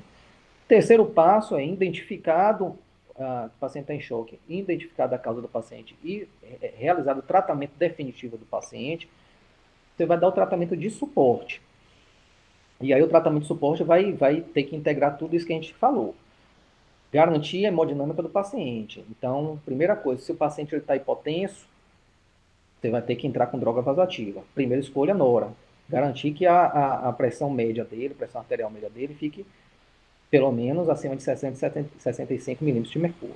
Terceiro passo é identificado que o paciente está em choque, identificado a causa do paciente e realizado o tratamento definitivo do paciente, você vai dar o tratamento de suporte. E aí o tratamento de suporte vai ter que integrar tudo isso que a gente falou. Garantir a hemodinâmica do paciente. Então, primeira coisa, se o paciente está hipotenso, você vai ter que entrar com droga vasoativa. Primeira escolha, Nora. Garantir que a pressão média dele, pressão arterial média dele, fique pelo menos acima de 65 milímetros de mercúrio.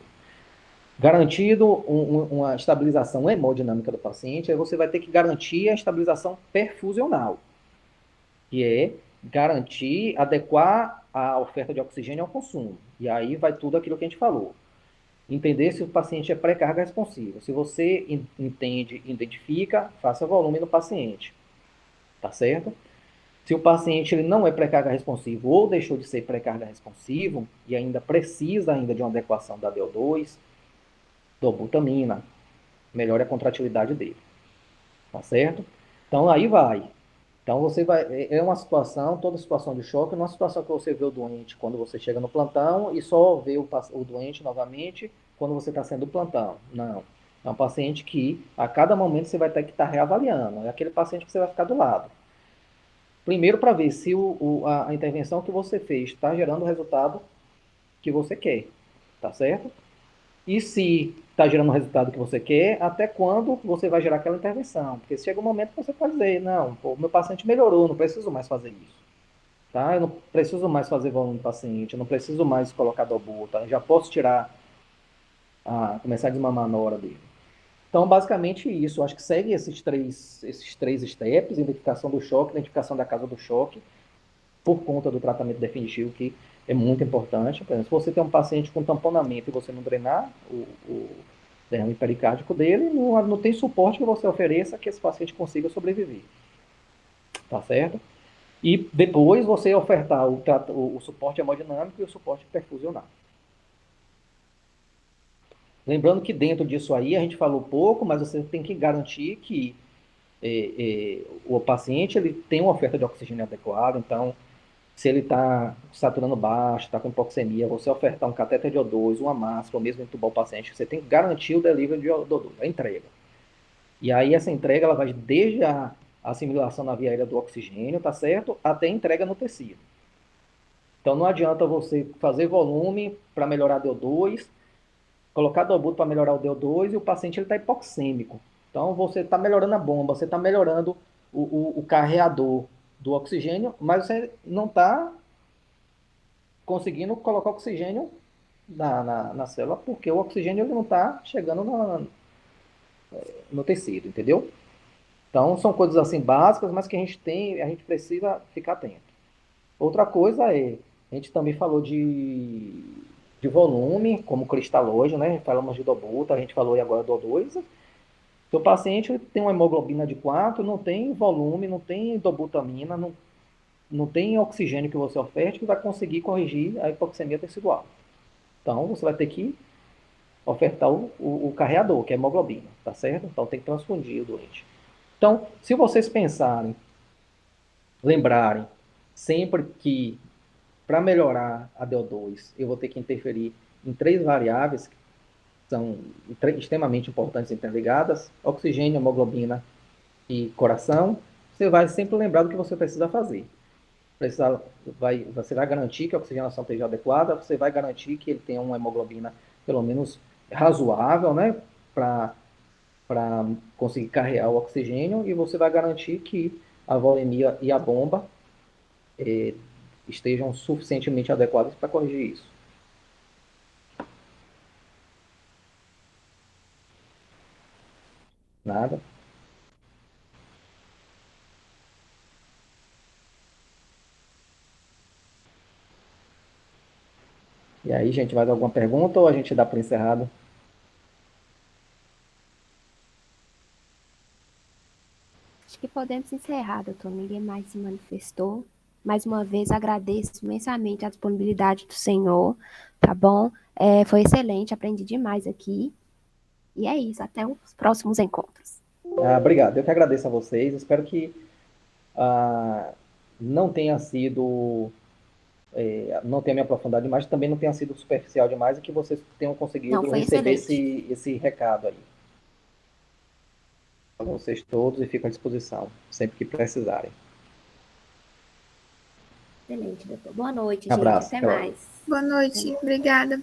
Garantido uma estabilização hemodinâmica do paciente, aí você vai ter que garantir a estabilização perfusional, que é garantir, adequar a oferta de oxigênio ao consumo. E aí vai tudo aquilo que a gente falou. Entender se o paciente é pré-carga responsiva. Se você entende, identifica, faça volume no paciente. Tá certo? Se o paciente ele não é pré-carga responsivo ou deixou de ser pré-carga responsivo e ainda precisa ainda de uma adequação da DO2, dobutamina, melhora a contratilidade dele. Tá certo? Então aí vai. Então você vai. É uma situação, toda situação de choque, não é uma situação que você vê o doente quando você chega no plantão e só vê o doente novamente quando você está sendo plantão. Não. É um paciente que a cada momento você vai ter que estar reavaliando. É aquele paciente que você vai ficar do lado. Primeiro para ver se a intervenção que você fez está gerando o resultado que você quer. Tá certo? E se está gerando o resultado que você quer, até quando você vai gerar aquela intervenção? Porque chega um momento que você pode dizer, não, pô, meu paciente melhorou, não preciso mais fazer isso. Tá? Eu não preciso mais fazer volume do paciente, eu não preciso mais colocar dobu, tá? Eu já posso tirar, começar a desmamar na hora dele. Então, basicamente isso. Eu acho que segue esses três steps, identificação do choque, identificação da causa do choque, por conta do tratamento definitivo, que é muito importante. Por exemplo, se você tem um paciente com tamponamento e você não drenar o derrame pericárdico dele, não tem suporte que você ofereça que esse paciente consiga sobreviver. Tá certo? E depois você ofertar o suporte hemodinâmico e o suporte perfusional. Lembrando que dentro disso aí a gente falou pouco, mas você tem que garantir que o paciente ele tem uma oferta de oxigênio adequada, então Se ele está saturando baixo, está com hipoxemia, você ofertar um catéter de O2, uma máscara, ou mesmo entubar o paciente, você tem que garantir o delivery de O2, a entrega. E aí essa entrega ela vai desde a assimilação na via aérea do oxigênio, tá certo? Até a entrega no tecido. Então não adianta você fazer volume para melhorar DO2, colocar Dobuto para melhorar o DO2 e o paciente ele está hipoxêmico. Então você está melhorando a bomba, você está melhorando o carreador do oxigênio, mas você não está conseguindo colocar oxigênio na célula, porque o oxigênio ele não está chegando no tecido, entendeu? Então são coisas assim básicas, mas que a gente precisa ficar atento. Outra coisa é, a gente também falou de volume, como cristalóide, né? Falamos de Dobuta, a gente falou agora do O2. Seu paciente tem uma hemoglobina de 4, não tem volume, não tem dobutamina, não tem oxigênio que você oferte que vai conseguir corrigir a hipoxemia tecidual. Então, você vai ter que ofertar o carreador, que é a hemoglobina, tá certo? Então, tem que transfundir o doente. Então, se vocês pensarem, lembrarem, sempre que para melhorar a DO2, eu vou ter que interferir em três variáveis que são extremamente importantes interligadas: oxigênio, hemoglobina e coração. Você vai sempre lembrar do que você precisa fazer. Você vai garantir que a oxigenação esteja adequada, você vai garantir que ele tenha uma hemoglobina pelo menos razoável, né, para conseguir carregar o oxigênio, e você vai garantir que a volemia e a bomba eh, estejam suficientemente adequadas para corrigir isso. Nada. E aí, gente, mais alguma pergunta ou a gente dá por encerrado? Acho que podemos encerrar, doutor. Ninguém mais se manifestou. Mais uma vez, agradeço imensamente a disponibilidade do senhor, tá bom? Foi excelente, aprendi demais aqui. E é isso, até os próximos encontros. Obrigado. Eu que agradeço a vocês. Espero que não tenha sido, não tenha me aprofundado demais, também não tenha sido superficial demais e que vocês tenham Não, conseguido foi receber excelente. esse recado aí. A vocês todos e fico à disposição, sempre que precisarem. Excelente, doutor. Boa noite, gente. Abraço, Até até logo. mais. Boa Até noite, logo. obrigada.